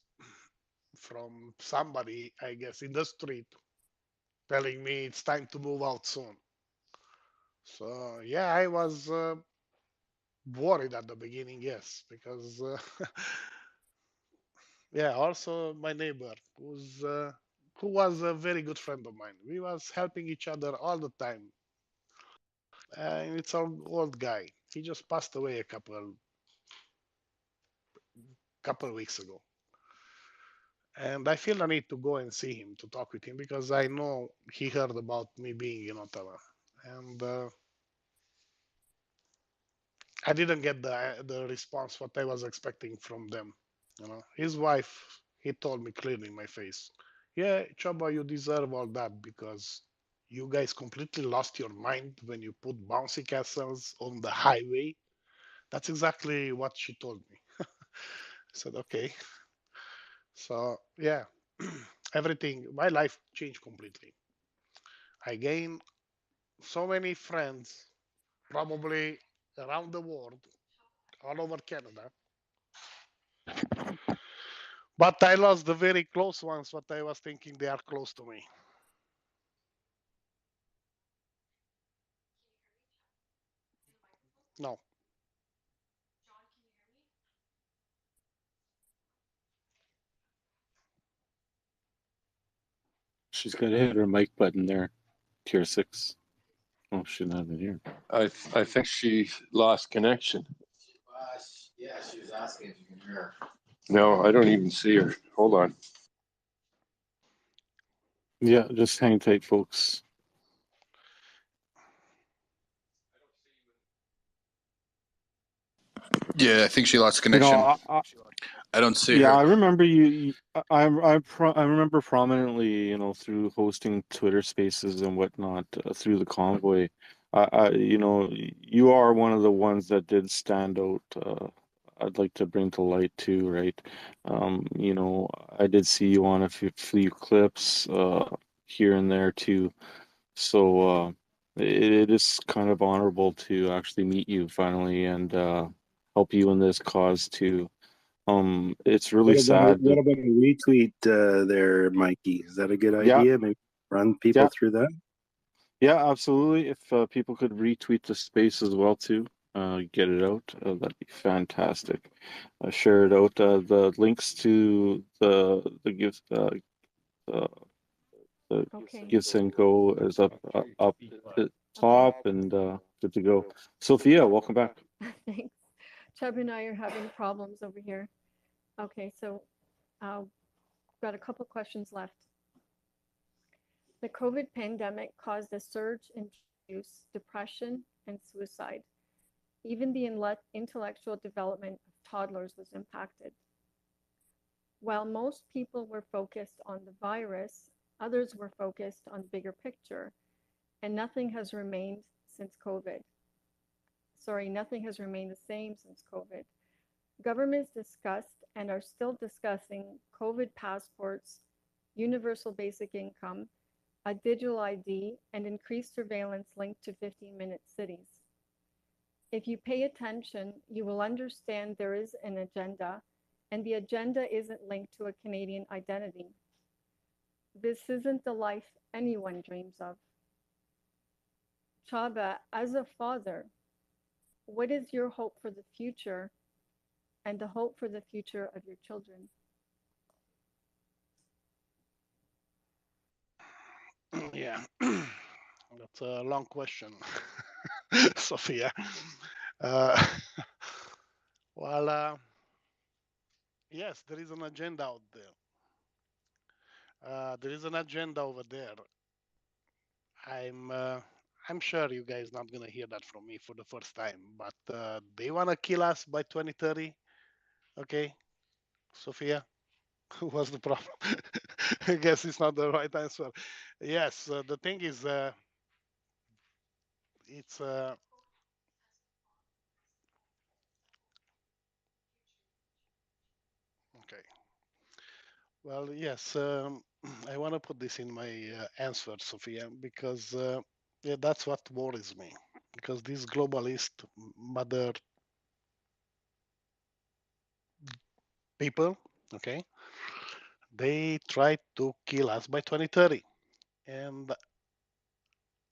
from somebody, I guess, in the street, telling me it's time to move out soon. So yeah, I was worried at the beginning, yes, because Yeah, also my neighbor, who was a very good friend of mine. We was helping each other all the time. And it's an old guy. He just passed away a couple weeks ago. And I feel the need to go and see him to talk with him because I know he heard about me being in Ottawa, and I didn't get the response what I was expecting from them. His wife, he told me clearly in my face, "Yeah, Chaba, you deserve all that because you guys completely lost your mind when you put bouncy castles on the highway." That's exactly what she told me. I said, "Okay." So yeah, everything, my life changed completely. I gained so many friends, probably around the world, all over Canada. But I lost the very close ones, what I was thinking they are close to me. No. She's got to hit her mic button there. Tier 6. Oh, she's not in here. I think she lost connection. Yeah, she was asking if you can hear her. No, I don't even see her. Hold on. Yeah, just hang tight, folks. Yeah, I think she lost You know, connection. I don't see yeah, her. I remember you. I remember prominently, through hosting Twitter Spaces and whatnot through the Convoy. You are one of the ones that did stand out. I'd like to bring to light too, right? I did see you on a few clips here and there too. So it is kind of honorable to actually meet you finally and help you in this cause too. It's really sad. What about a retweet there, Mikey? Is that a good Yeah, idea? Maybe run people yeah, through that. yeah, absolutely. If people could retweet the space as well too, get it out, that'd be fantastic. Share it out. The links to the gift uh, the Okay. Gifts and Go is up at top and good to go. Sophia, welcome back. Thanks. Chubb and I are having problems over here. Okay, so got a couple questions left. The COVID pandemic caused a surge in abuse, depression, and suicide. Even the intellectual development of toddlers was impacted. While most people were focused on the virus, others were focused on the bigger picture, and nothing has remained since COVID. Sorry, nothing has remained the same since COVID. Governments discussed and are still discussing COVID passports, universal basic income, a digital ID, and increased surveillance linked to 15-minute cities. If you pay attention, you will understand there is an agenda, and the agenda isn't linked to a Canadian identity. This isn't the life anyone dreams of. Chaba, as a father, what is your hope for the future and the hope for the future of your children? Yeah, that's a long question, Sophia. Uh, well, yes, there is an agenda out there. There is an agenda over there. I'm uh, I'm sure you guys not gonna hear that from me for the first time, but they wanna kill us by 2030. Okay, Sophia, what's the problem? I guess it's not the right answer. Yes, the thing is, it's okay. Well, yes, I want to put this in my answer, Sophia, because yeah, that's what worries me. Because these globalist mother people, okay, they try to kill us by 2030. And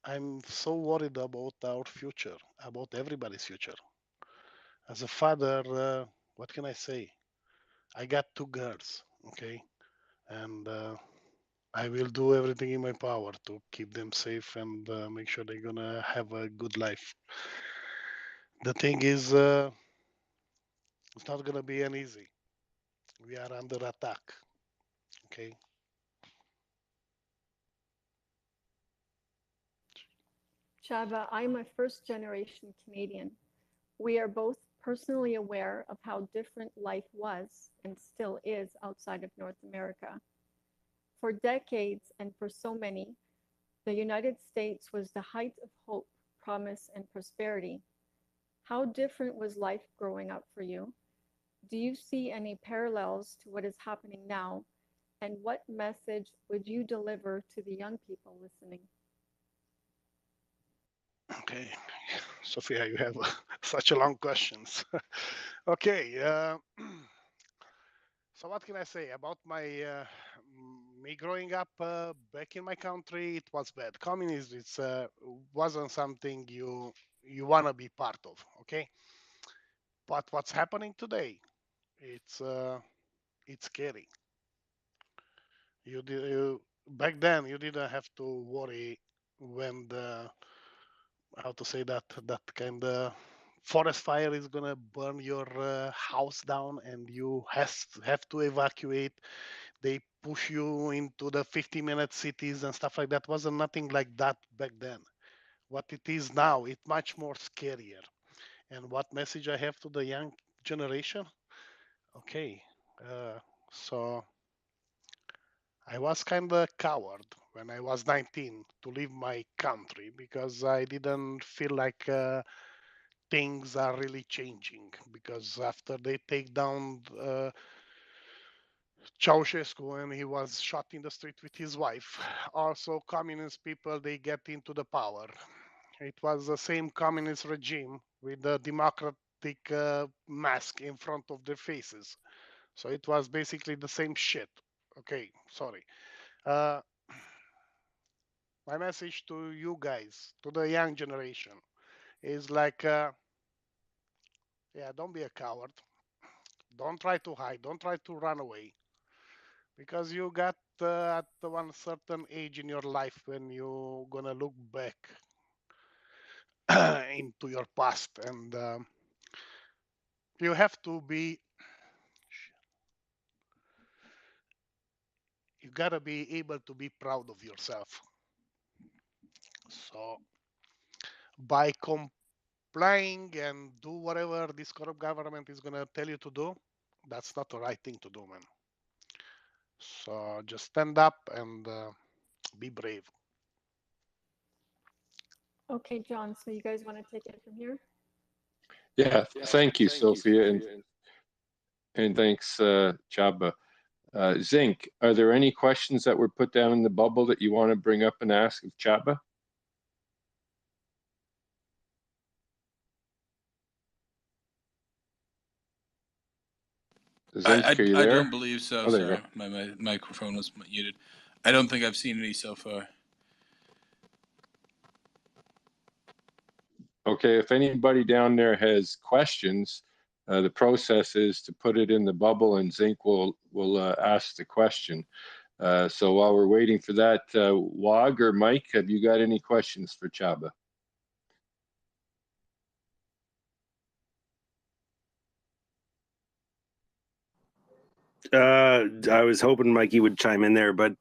I'm so worried about our future, about everybody's future. As a father, what can I say? I got two girls, Okay, and I will do everything in my power to keep them safe and make sure they're gonna have a good life. The thing is, it's not gonna be an easy. We are under attack. Okay. Chava, I'm a first generation Canadian. We are both personally aware of how different life was and still is outside of North America. For decades and for so many, the United States was the height of hope, promise, and prosperity. How different was life growing up for you? Do you see any parallels to what is happening now? And what message would you deliver to the young people listening? Okay, Sophia, you have such a long questions. Okay, so what can I say about my me growing up back in my country? It was bad. Communism it's wasn't something you wanna be part of. Okay, but what's happening today? It's scary. Back then you didn't have to worry when the how to say that kind of forest fire is gonna burn your house down and you have to evacuate. They push you into the 50-minute cities and stuff like that. Wasn't nothing like that back then. What it is now, it's much more scarier. And what message I have to the young generation? Okay, so I was kind of coward when I was 19 to leave my country because I didn't feel like things are really changing. Because after they take down Ceausescu and he was shot in the street with his wife, also communist people they get into the power. It was the same communist regime with the democratic mask in front of their faces. So it was basically the same shit. Okay, sorry. Uh, my message to you guys, to the young generation, is like, yeah, don't be a coward. Don't try to hide. Don't try to run away. Because you got at one certain age in your life when you're gonna look back into your past, and you have to be. You gotta be able to be proud of yourself. So by complying and do whatever this corrupt government is gonna tell you to do, that's not the right thing to do, man. So just stand up and be brave. Okay, John, so you guys want to take it from here? Yeah, thank you, Sophia, and thanks, Chaba. Zinc, are there any questions that were put down in the bubble that you want to bring up and ask of Chaba? Zinc, are you I there? don't believe so, Oh, there you sir. go. My microphone was muted. I don't think I've seen any so far. Okay, if anybody down there has questions, the process is to put it in the bubble and Zinc will ask the question. So while we're waiting for that, Wog or Mike, have you got any questions for Chaba? I was hoping Mikey would chime in there, but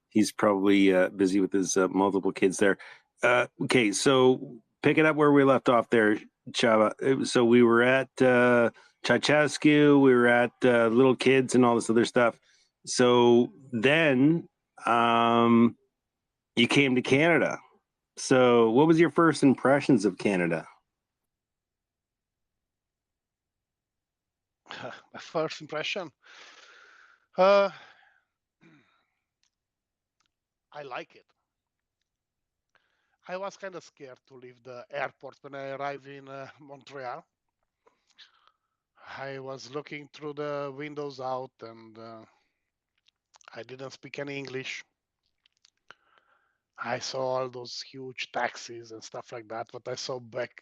he's probably busy with his multiple kids there. Okay, so pick it up where we left off there, Chava. So we were at Ceausescu, we were at little kids and all this other stuff. So then you came to Canada. So what was your first impressions of Canada? My first impression, uh, I like it. I was kind of scared to leave the airport when I arrived in Montreal. I was looking through the windows out and I didn't speak any English. I saw all those huge taxis and stuff like that, what I saw back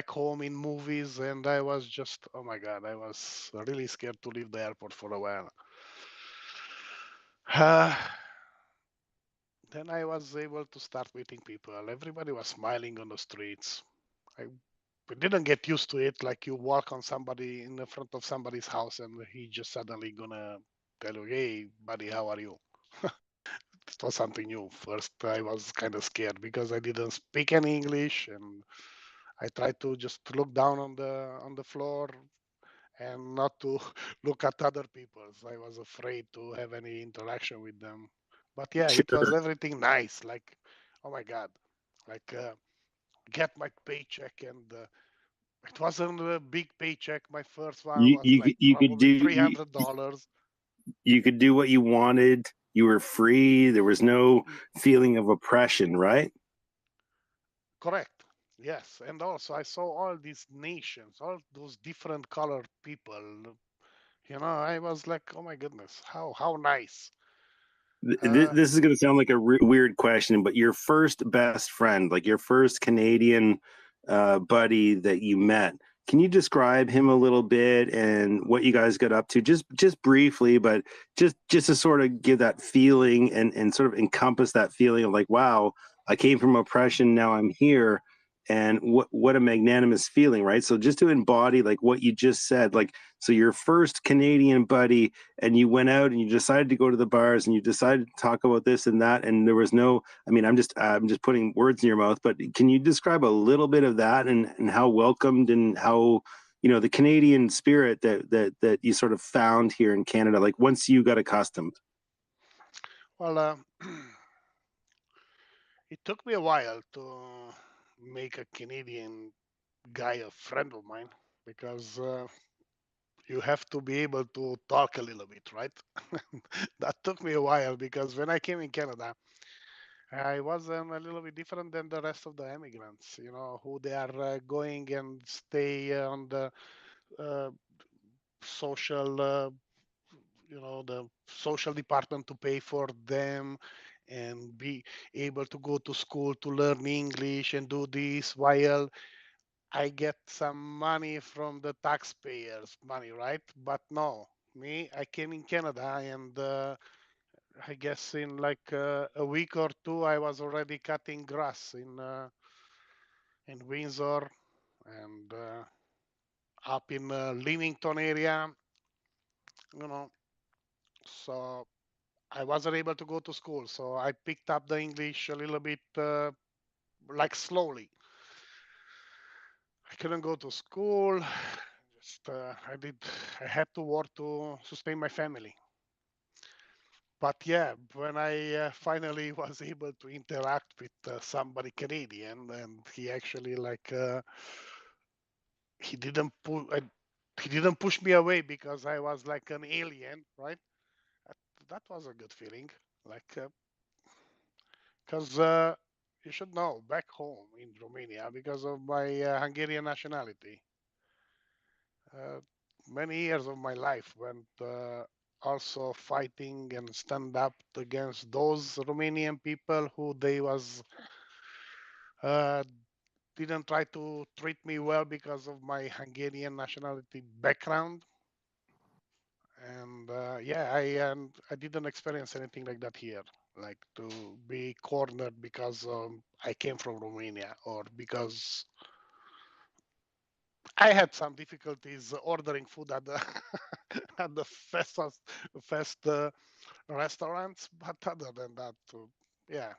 home in movies, and I was just, oh my God, I was really scared to leave the airport for a while. Then I was able to start meeting people. Everybody was smiling on the streets. We didn't get used to it. Like you walk on somebody in the front of somebody's house, and he just suddenly gonna tell you, "Hey, buddy, how are you?" It was something new. First, I was kind of scared because I didn't speak any English, and I tried to just look down on the floor and not to look at other people. So I was afraid to have any interaction with them. But yeah, it was Sure. everything nice. Like, oh my God, like get my paycheck, and it wasn't a big paycheck. My first one was like You could probably do $300. you could do what you wanted. You were free. There was no feeling of oppression, right? Correct. Yes, and also I saw all these nations, all those different colored people. You know, I was like, oh my goodness, how nice. This is going to sound like a weird question, but your first best friend, like your first Canadian buddy that you met, can you describe him a little bit and what you guys got up to, just briefly, but just to sort of give that feeling and sort of encompass that feeling of like, wow, I came from oppression, now I'm here, and what a magnanimous feeling, right? So just to embody like what you just said, like, so your first Canadian buddy, and you went out and you decided to go to the bars and you decided to talk about this and that, and there was no, I mean, I'm just putting words in your mouth, but can you describe a little bit of that and how welcomed and how, you know, the Canadian spirit that you sort of found here in Canada, like once you got accustomed? Well, it took me a while to make a Canadian guy a friend of mine because you have to be able to talk a little bit, right? That took me a while because when I came in Canada, I was a little bit different than the rest of the immigrants, you know, who they are going and stay on the uh, social, the social department to pay for them and be able to go to school to learn English and do this while I get some money from the taxpayers' money, right? But no, me, I came in Canada and I guess in like a week or two, I was already cutting grass in Windsor and up in Leamington area, you know. So I wasn't able to go to school, so I picked up the English a little bit like slowly. I couldn't go to school. Just I had to work to sustain my family. But yeah, when I finally was able to interact with somebody Canadian, and he actually like he didn't pull, he didn't push me away because I was like an alien, right? That was a good feeling, like because you should know back home in Romania, because of my Hungarian nationality, uh, many years of my life went also fighting and stand up against those Romanian people who they was uh, didn't try to treat me well because of my Hungarian nationality background. And yeah, I didn't experience anything like that here, like to be cornered because I came from Romania or because I had some difficulties ordering food at the at the fast restaurants, but other than that, yeah,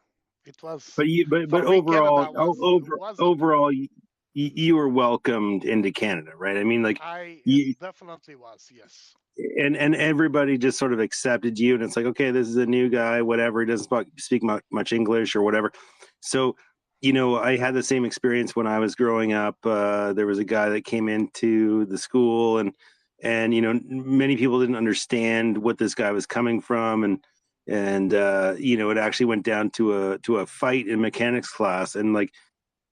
it was But for me. overall, Canada was a good. overall, you were welcomed into Canada, right? I mean, like I you, definitely was, yes. and everybody just sort of accepted you, and it's like, okay, this is a new guy, whatever. He doesn't speak much English or whatever. So, you know, I had the same experience when I was growing up. There was a guy that came into the school, and you know, many people didn't understand what this guy was coming from, and you know, it actually went down to a fight in mechanics class, and like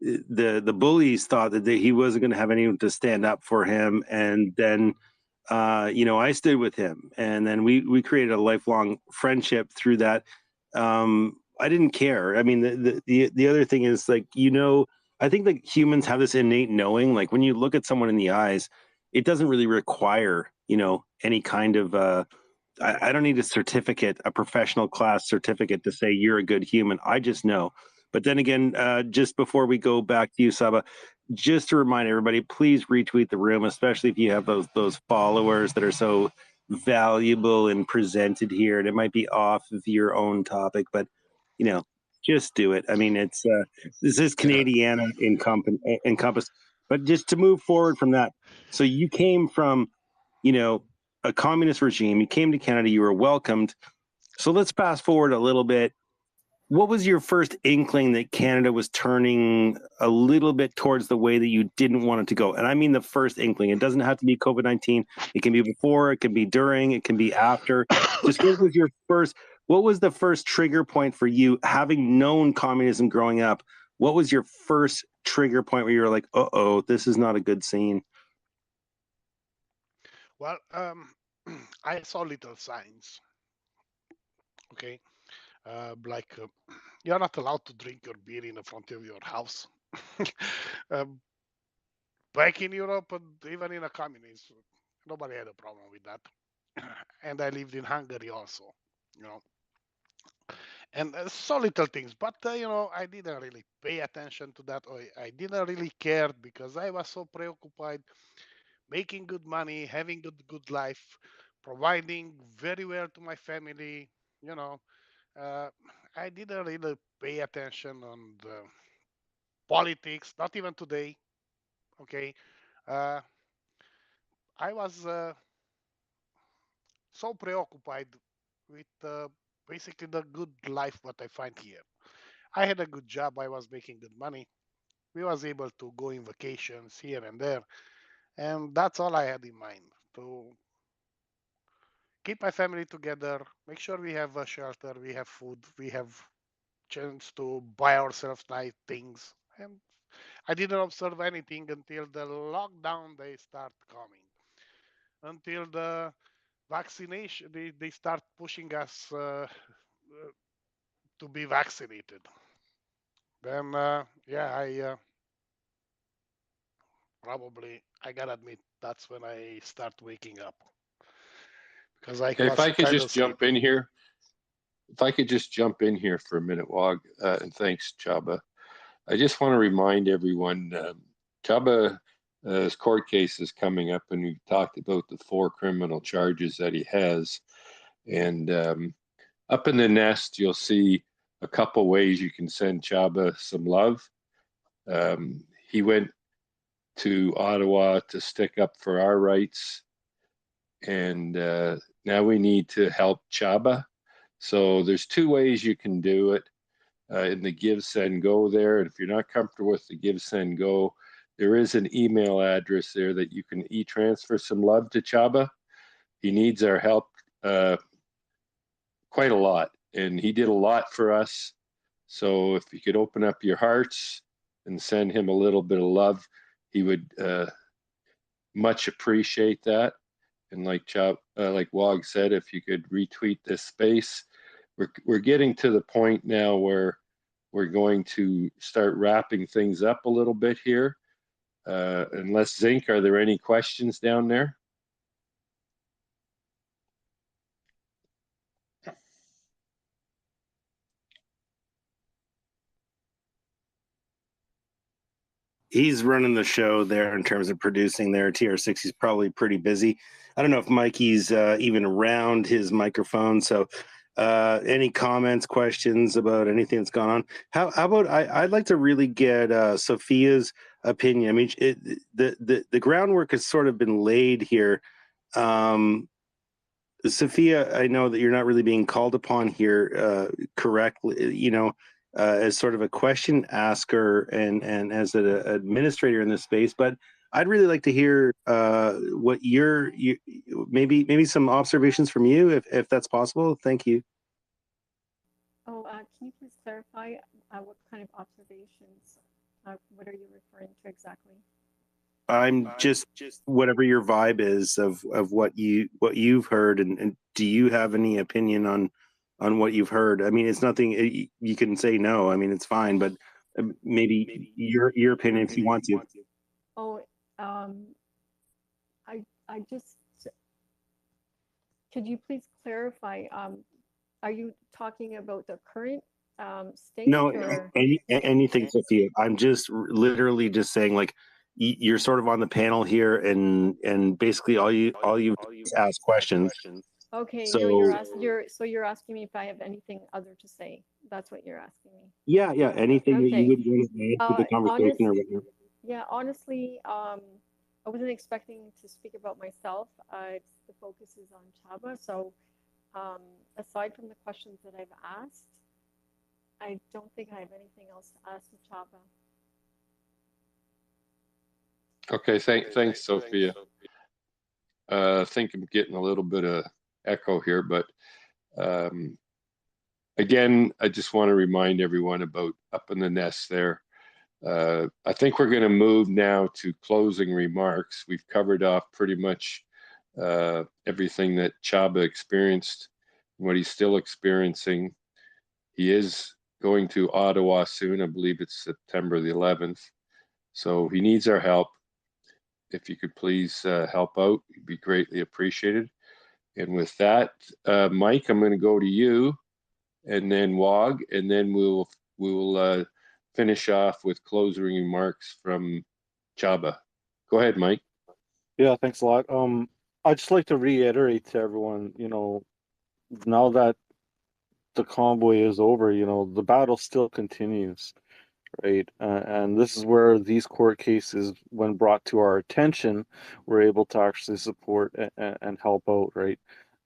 the bullies thought that he wasn't going to have anyone to stand up for him, and then you know, I stood with him, and then we created a lifelong friendship through that. I didn't care. I mean, the other thing is, like, you know, I think that humans have this innate knowing. Like when you look at someone in the eyes, it doesn't really require, you know, any kind of I don't need a certificate, a professional class certificate to say you're a good human. I just know. But then again, just before we go back to you, Saba, just to remind everybody, please retweet the room, especially if you have those followers that are so valuable and presented here. And it might be off of your own topic, but just do it. I mean, it's this is Canadiana encompass. But just to move forward from that, so you came from, a communist regime. You came to Canada. You were welcomed. So let's fast forward a little bit. What was your first inkling that Canada was turning a little bit towards the way that you didn't want it to go? And I mean the first inkling. It doesn't have to be COVID-19. It can be before, it can be during, it can be after. Just what was the first trigger point for you, having known communism growing up? What was your first trigger point where you were like, uh-oh, this is not a good scene? Well, I saw little signs. Okay, you're not allowed to drink your beer in the front of your house. um, Back in Europe and even in a communism, nobody had a problem with that. And I lived in Hungary also, you know. And so little things, but I didn't really pay attention to that, or I didn't really care because I was so preoccupied making good money, having a good life, providing very well to my family. You know, uh, I didn't really pay attention on the politics, not even today. Okay, uh, I was so preoccupied with basically the good life what I find here. I had a good job. I was making good money. We was able to go in vacations here and there, and that's all I had in mind, to keep my family together, make sure we have a shelter, we have food, we have chance to buy ourselves nice things. And I didn't observe anything until the lockdown they start coming, until the vaccination they start pushing us to be vaccinated. Then I gotta admit that's when I start waking up, because I If was I could kind just of jump sleeping. in here, for a minute, Wog, and thanks, Chaba. I just want to remind everyone, Chaba's court case is coming up, and we've talked about the 4 criminal charges that he has. And up in the nest, you'll see a couple ways you can send Chaba some love. He went to Ottawa to stick up for our rights, and now we need to help Chaba. So there's 2 ways you can do it in the Give, Send, Go there. And if you're not comfortable with the Give, Send, Go, there is an email address there that you can e-transfer some love to Chaba. He needs our help quite a lot, and he did a lot for us. So if you could open up your hearts and send him a little bit of love, he would much appreciate that. And like Wog said, if you could retweet this space, we're getting to the point now where we're going to start wrapping things up a little bit here. Unless Zinc, are there any questions down there? He's running the show there in terms of producing there. TR6, he's probably pretty busy. I don't know if Mikey's even around his microphone. So any comments, questions about anything that's gone on? How about I'd like to really get Sophia's opinion. I mean, the groundwork has sort of been laid here. Sophia, I know that you're not really being called upon here correctly, as sort of a question asker and as an administrator in this space. But I'd really like to hear what maybe some observations from you, if that's possible. Thank you. Oh, can you please clarify what kind of observations? What are you referring to exactly? I'm just whatever your vibe is of what you've heard, and do you have any opinion on what you've heard? I mean, it's nothing. You can say no. I mean, it's fine, but maybe your opinion if you want to. Oh, I just could you please clarify? Are you talking about the current state? No, or? anything, Sophia. I'm just literally just saying, like, you're sort of on the panel here, and basically all you ask questions. Okay, So no, you're asking me if I have anything other to say. That's what you're asking me. yeah, anything that you Okay. would want to add to the conversation or whatever. Yeah, honestly, I wasn't expecting to speak about myself. The focus is on Chaba. So aside from the questions that I've asked, I don't think I have anything else to ask Chaba. Okay, thanks, Sophia. I think I'm getting a little bit of echo here, but again, I just want to remind everyone about up in the nest there. I think we're going to move now to closing remarks. We've covered off pretty much everything that Chaba experienced, what he's still experiencing. He is going to Ottawa soon. I believe it's September the 11th. So he needs our help. If you could please help out, it'd be greatly appreciated. And with that, Mike, I'm going to go to you, and then Wog, and then we will finish off with closing remarks from Chaba. Go ahead, Mike. Yeah, thanks a lot. I'd just like to reiterate to everyone, now that the convoy is over, the battle still continues, right? And this is where these court cases, when brought to our attention, we're able to actually support and help out, right?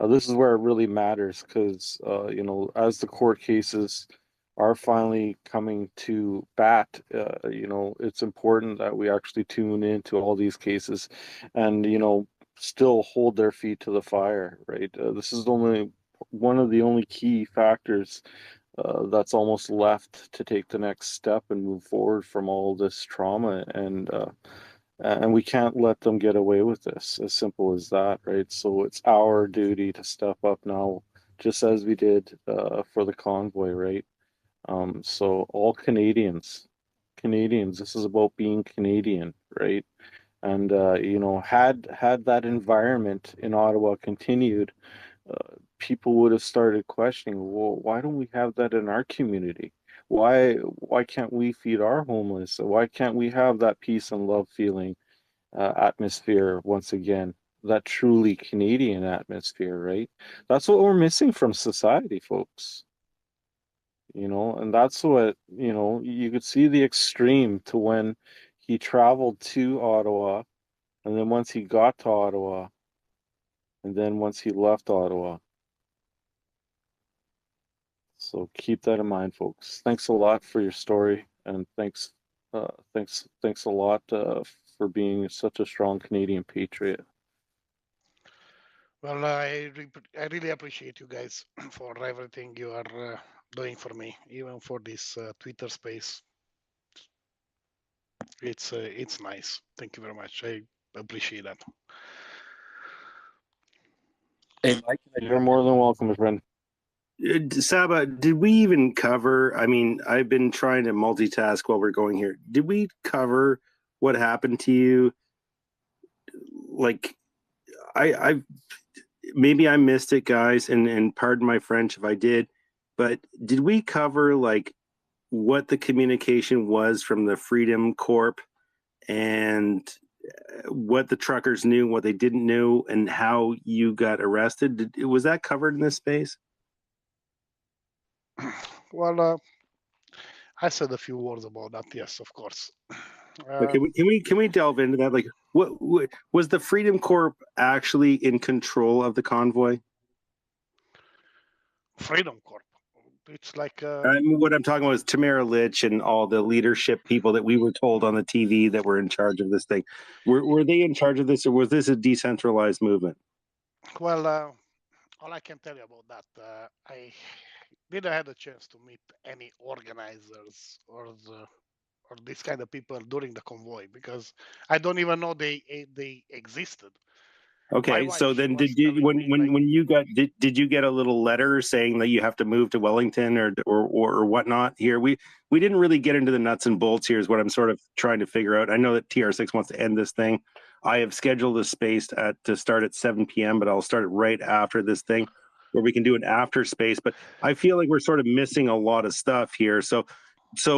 This is where it really matters because, as the court cases are finally coming to bat, it's important that we actually tune into all these cases and, still hold their feet to the fire, right? This is only one of the only key factors that's almost left to take the next step and move forward from all this trauma, and we can't let them get away with this. As simple as that, right? So it's our duty to step up now, just as we did for the convoy, right? So all Canadians, this is about being Canadian, right? And had that environment in Ottawa continued, people would have started questioning, well, why don't we have that in our community? Why can't we feed our homeless? Why can't we have that peace and love feeling atmosphere once again? That truly Canadian atmosphere, right? That's what we're missing from society, folks. And that's what, you could see the extreme to when he traveled to Ottawa, and then once he got to Ottawa, and then once he left Ottawa. So keep that in mind, folks. Thanks a lot for your story, and thanks a lot for being such a strong Canadian patriot. Well, I really appreciate you guys for everything you are doing for me, even for this Twitter space. It's nice. Thank you very much. I appreciate that. Hey, Mike, You're more than welcome, my friend. Saba, did we even cover? I mean, I've been trying to multitask while we're going here. Did we cover what happened to you? Like, I maybe I missed it, guys, and pardon my French if I did, but did we cover like what the communication was from the Freedom Corp and what the truckers knew, what they didn't know, and how you got arrested? Was that covered in this space? Well, I said a few words about that. Yes, of course. Can we delve into that? Like, what was the Freedom Corp actually in control of the convoy? Freedom Corp. It's like I mean, what I'm talking about is Tamara Litch and all the leadership people that we were told on the TV that were in charge of this thing. Were they in charge of this, or was this a decentralized movement? well, all I can tell you about that, I didn't have a chance to meet any organizers or these kind of people during the convoy because I don't even know they existed. Okay, so then did you when you got did you get a little letter saying that you have to move to Wellington or whatnot? Here we didn't really get into the nuts and bolts. Here is what I'm sort of trying to figure out. I know that TR6 wants to end this thing. I have scheduled a space to start at 7 p.m., but I'll start it right after this thing, where we can do an after space. But I feel like we're sort of missing a lot of stuff here. So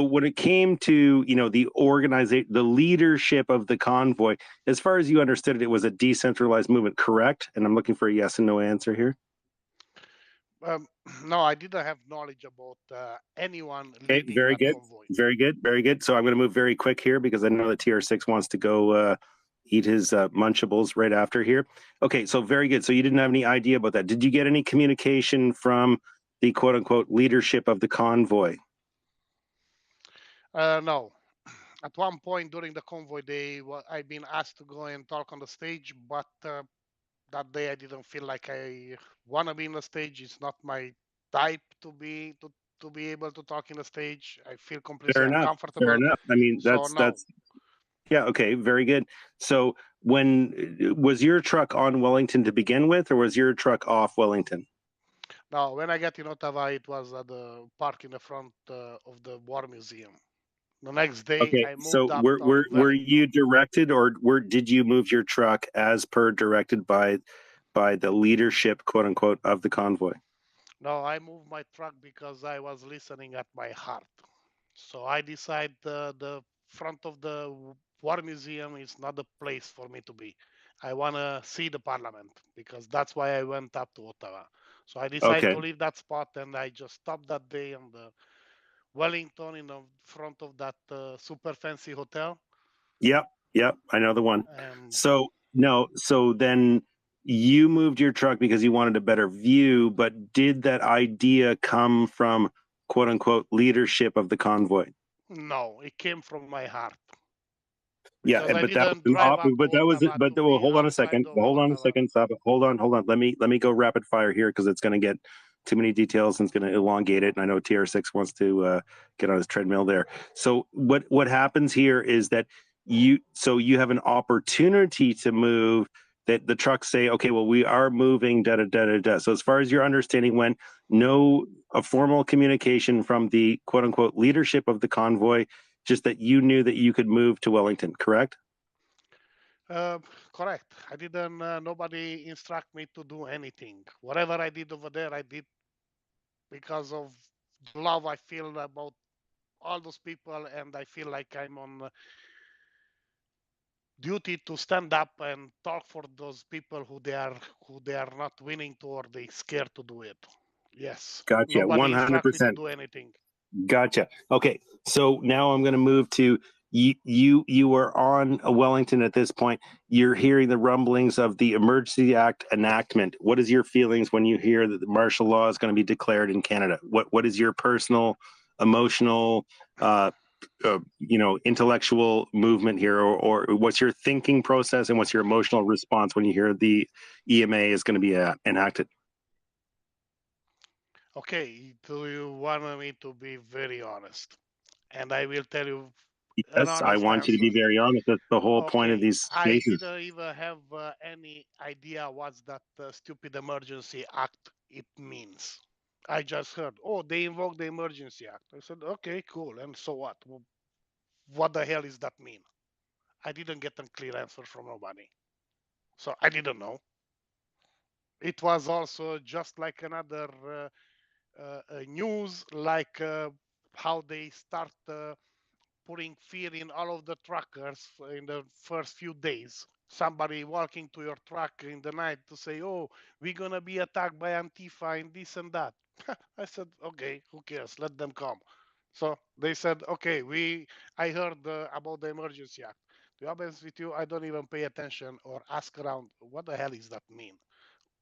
when it came to the organization, the leadership of the convoy, as far as you understood it, it was a decentralized movement, correct? And I'm looking for a yes and no answer here. No, I didn't have knowledge about anyone Okay, leading very that good, convoy. very good, very good. So I'm going to move very quick here because I know that TR6 wants to go eat his Munchables right after here. Okay, so very good. So you didn't have any idea about that. Did you get any communication from the quote unquote leadership of the convoy? No. At one point during the convoy, I've been asked to go and talk on the stage, but that day I didn't feel like I want to be in the stage. It's not my type to be able to talk in the stage. I feel completely Fair enough. uncomfortable. Fair enough. I mean, So no. Yeah, okay, very good. So when was your truck on Wellington to begin with, or was your truck off Wellington? No, when I got in Ottawa, it was at the park in the front of the War Museum. The next day, Okay, I moved so up were on were you Wellington. directed, or did you move your truck as per directed by the leadership, quote unquote, of the convoy? No, I moved my truck because I was listening at my heart. So I decided the front of the War Museum is not the place for me to be. I want to see the parliament because that's why I went up to Ottawa. So I decided Okay. to leave that spot and I just stopped that day on the Wellington in the front of that super fancy hotel. Yep, I know the one. And So then you moved your truck because you wanted a better view, but did that idea come from quote unquote leadership of the convoy? no, it came from my heart. Yeah, Because I but that didn't drive up to was it. Ottawa But to well, be hold on a outside second. of Hold on a Ottawa. second. Stop it. Hold on. Let me go rapid fire here because it's going to get too many details and it's going to elongate it. And I know TR6 wants to get on his treadmill there. So what happens here is that you have an opportunity to move. That the trucks say, okay, well, we are moving. Da da da da da. So as far as your understanding went, no a formal communication from the quote unquote leadership of the convoy. Just that you knew that you could move to Wellington, correct? Correct. I didn't. Nobody instruct me to do anything. Whatever I did over there, I did because of the love I feel about all those people, and I feel like I'm on duty to stand up and talk for those people who they are not willing to or they scared to do it. Yes. Gotcha. Nobody instruct me to 100%. do anything. Gotcha. Okay. So now I'm going to move to you were on a Wellington at this point. You're hearing the rumblings of the Emergency Act enactment. What is your feelings when you hear that the martial law is going to be declared in Canada? What is your personal, emotional, intellectual movement here, or what's your thinking process and what's your emotional response when you hear the EMA is going to be enacted? Okay, do you want me to be very honest? And I will tell you an Yes, I honest want you to be answer. very honest. That's the whole point of Okay, these I spaces. didn't even have any idea what that stupid emergency act it means. I just heard, oh, they invoked the emergency act. I said, okay, cool. And so what? What the hell does that mean? I didn't get a clear answer from nobody. So I didn't know. It was also just like another news, like how they start putting fear in all of the truckers in the first few days. Somebody walking to your truck in the night to say, "Oh, we're gonna be attacked by Antifa and this and that." I said, "Okay, who cares? Let them come." So they said, "Okay, I heard about the emergency act." To be honest with you, I don't even pay attention or ask around. What the hell does that mean?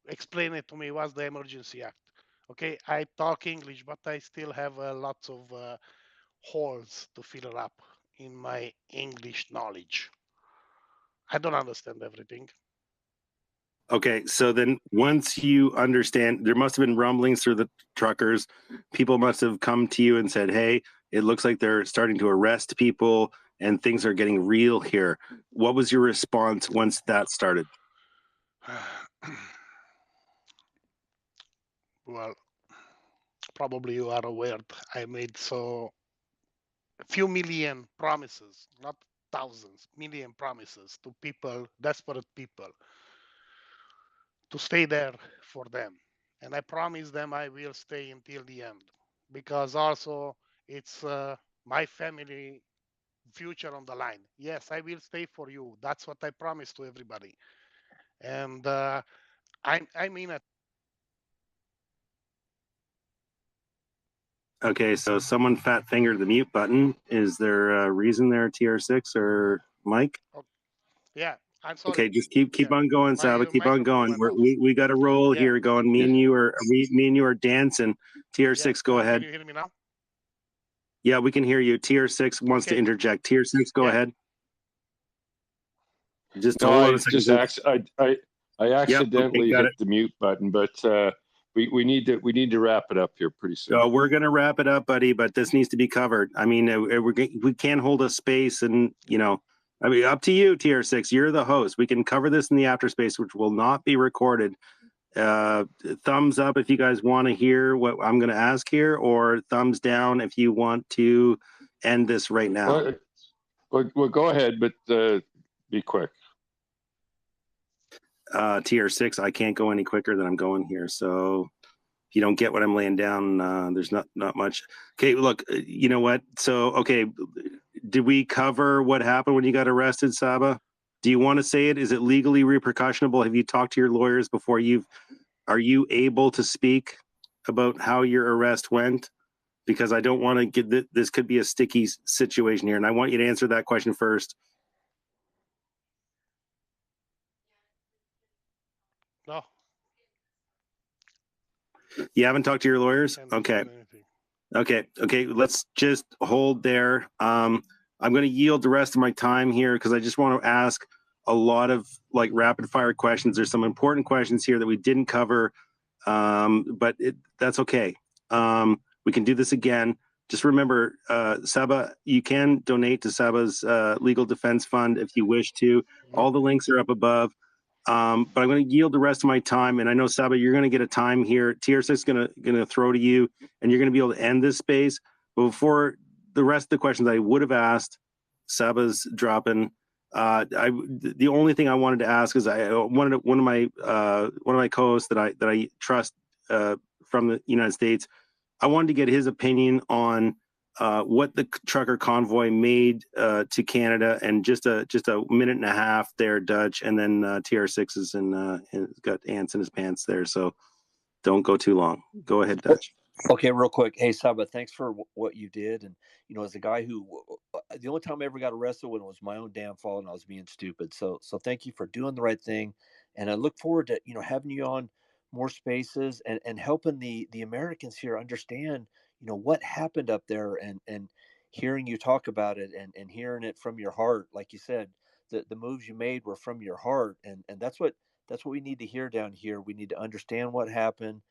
Explain it to me. What's the emergency act? Okay, I talk English, but I still have lots of holes to fill up in my English knowledge. I don't understand everything. Okay, so then once you understand, there must have been rumblings through the truckers. People must have come to you and said, "Hey, it looks like they're starting to arrest people and things are getting real here." What was your response once that started? Well, probably you are aware I made so a few million promises, not thousands, million promises to people, desperate people, to stay there for them. And I promise them I will stay until the end, because also it's my family future on the line. Yes, I will stay for you. That's what I promised to everybody. And I mean it. Okay, so someone fat fingered the mute button. Is there a reason there, TR6 or Mike? Oh, yeah, I'm sorry. Okay, just keep Yeah, on going, Saba. my Keep on microphone going. went off. We got a roll Yeah, here going. Me and you are dancing. yeah. TR6, go Now, ahead. can you hear me now? Yeah, we can hear you. TR6 wants to Okay. interject. TR6, go Yeah. ahead. Just No, hold on I a second. just I Yep, okay, accidentally got hit it. the mute button, but we need to wrap it up here pretty soon. We're gonna wrap it up, buddy. But this needs to be covered. I mean, we can't hold a space, and I mean, up to you, TR6. You're the host. We can cover this in the after space, which will not be recorded. Thumbs up if you guys want to hear what I'm going to ask here, or thumbs down if you want to end this right now. Well, go ahead, but be quick. TR6, I can't go any quicker than I'm going here. So if you don't get what I'm laying down, there's not much. Okay, look, you know what? So, okay, did we cover what happened when you got arrested, Saba? Do you want to say it? Is it legally repercussionable? Have you talked to your lawyers before are you able to speak about how your arrest went? Because I don't want to get this could be a sticky situation here, and I want you to answer that question first. No. You haven't talked to your lawyers? Okay. Okay. Let's just hold there. I'm going to yield the rest of my time here because I just want to ask a lot of like rapid fire questions. There's some important questions here that we didn't cover, but that's okay. We can do this again. Just remember, Saba, you can donate to Saba's legal defense fund if you wish to. All the links are up above. But I'm going to yield the rest of my time, and I know Saba, you're going to get a time here. TR6 is going to throw to you, and you're going to be able to end this space. But before the rest of the questions I would have asked, Saba's dropping. The only thing I wanted to ask is I wanted one of my co-hosts that I trust from the United States. I wanted to get his opinion on what the trucker convoy made to Canada, and just a minute and a half there, Dutch, and then TR6 is got ants in his pants there, so don't go too long. Go ahead, Dutch. Okay, real quick. Hey, Saba, thanks for what you did. And, as a guy who, the only time I ever got arrested when it was my own damn fault and I was being stupid. So thank you for doing the right thing. And I look forward to, having you on more spaces and helping the Americans here understand, what happened up there, and hearing you talk about it and hearing it from your heart. Like you said, the moves you made were from your heart. And that's what we need to hear down here. We need to understand what happened.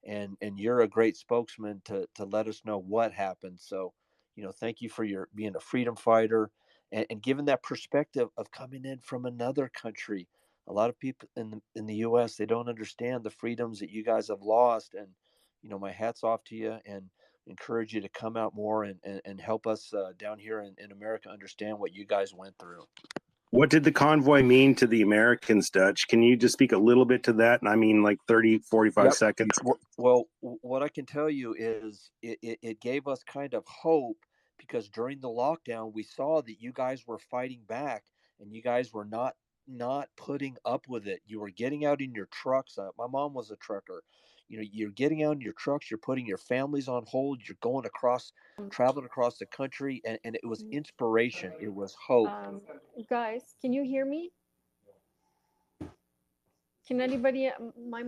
And you're a great spokesman to let us know what happened. So, thank you for your being a freedom fighter and giving that perspective of coming in from another country. A lot of people in the U.S., they don't understand the freedoms that you guys have lost. And, my hat's off to you, and encourage you to come out more and help us down here in America understand what you guys went through. What did the convoy mean to the Americans, Dutch? Can you just speak a little bit to that? And I mean, like 30, 45 Yep. seconds. Well, what I can tell you is it gave us kind of hope, because during the lockdown, we saw that you guys were fighting back, and you guys were not putting up with it. You were getting out in your trucks. My mom was a trucker. You're getting out in your trucks. You're putting your families on hold. You're traveling across the country, and it was inspiration. It was hope. Guys, can you hear me? Can anybody? My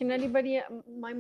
Can anybody, my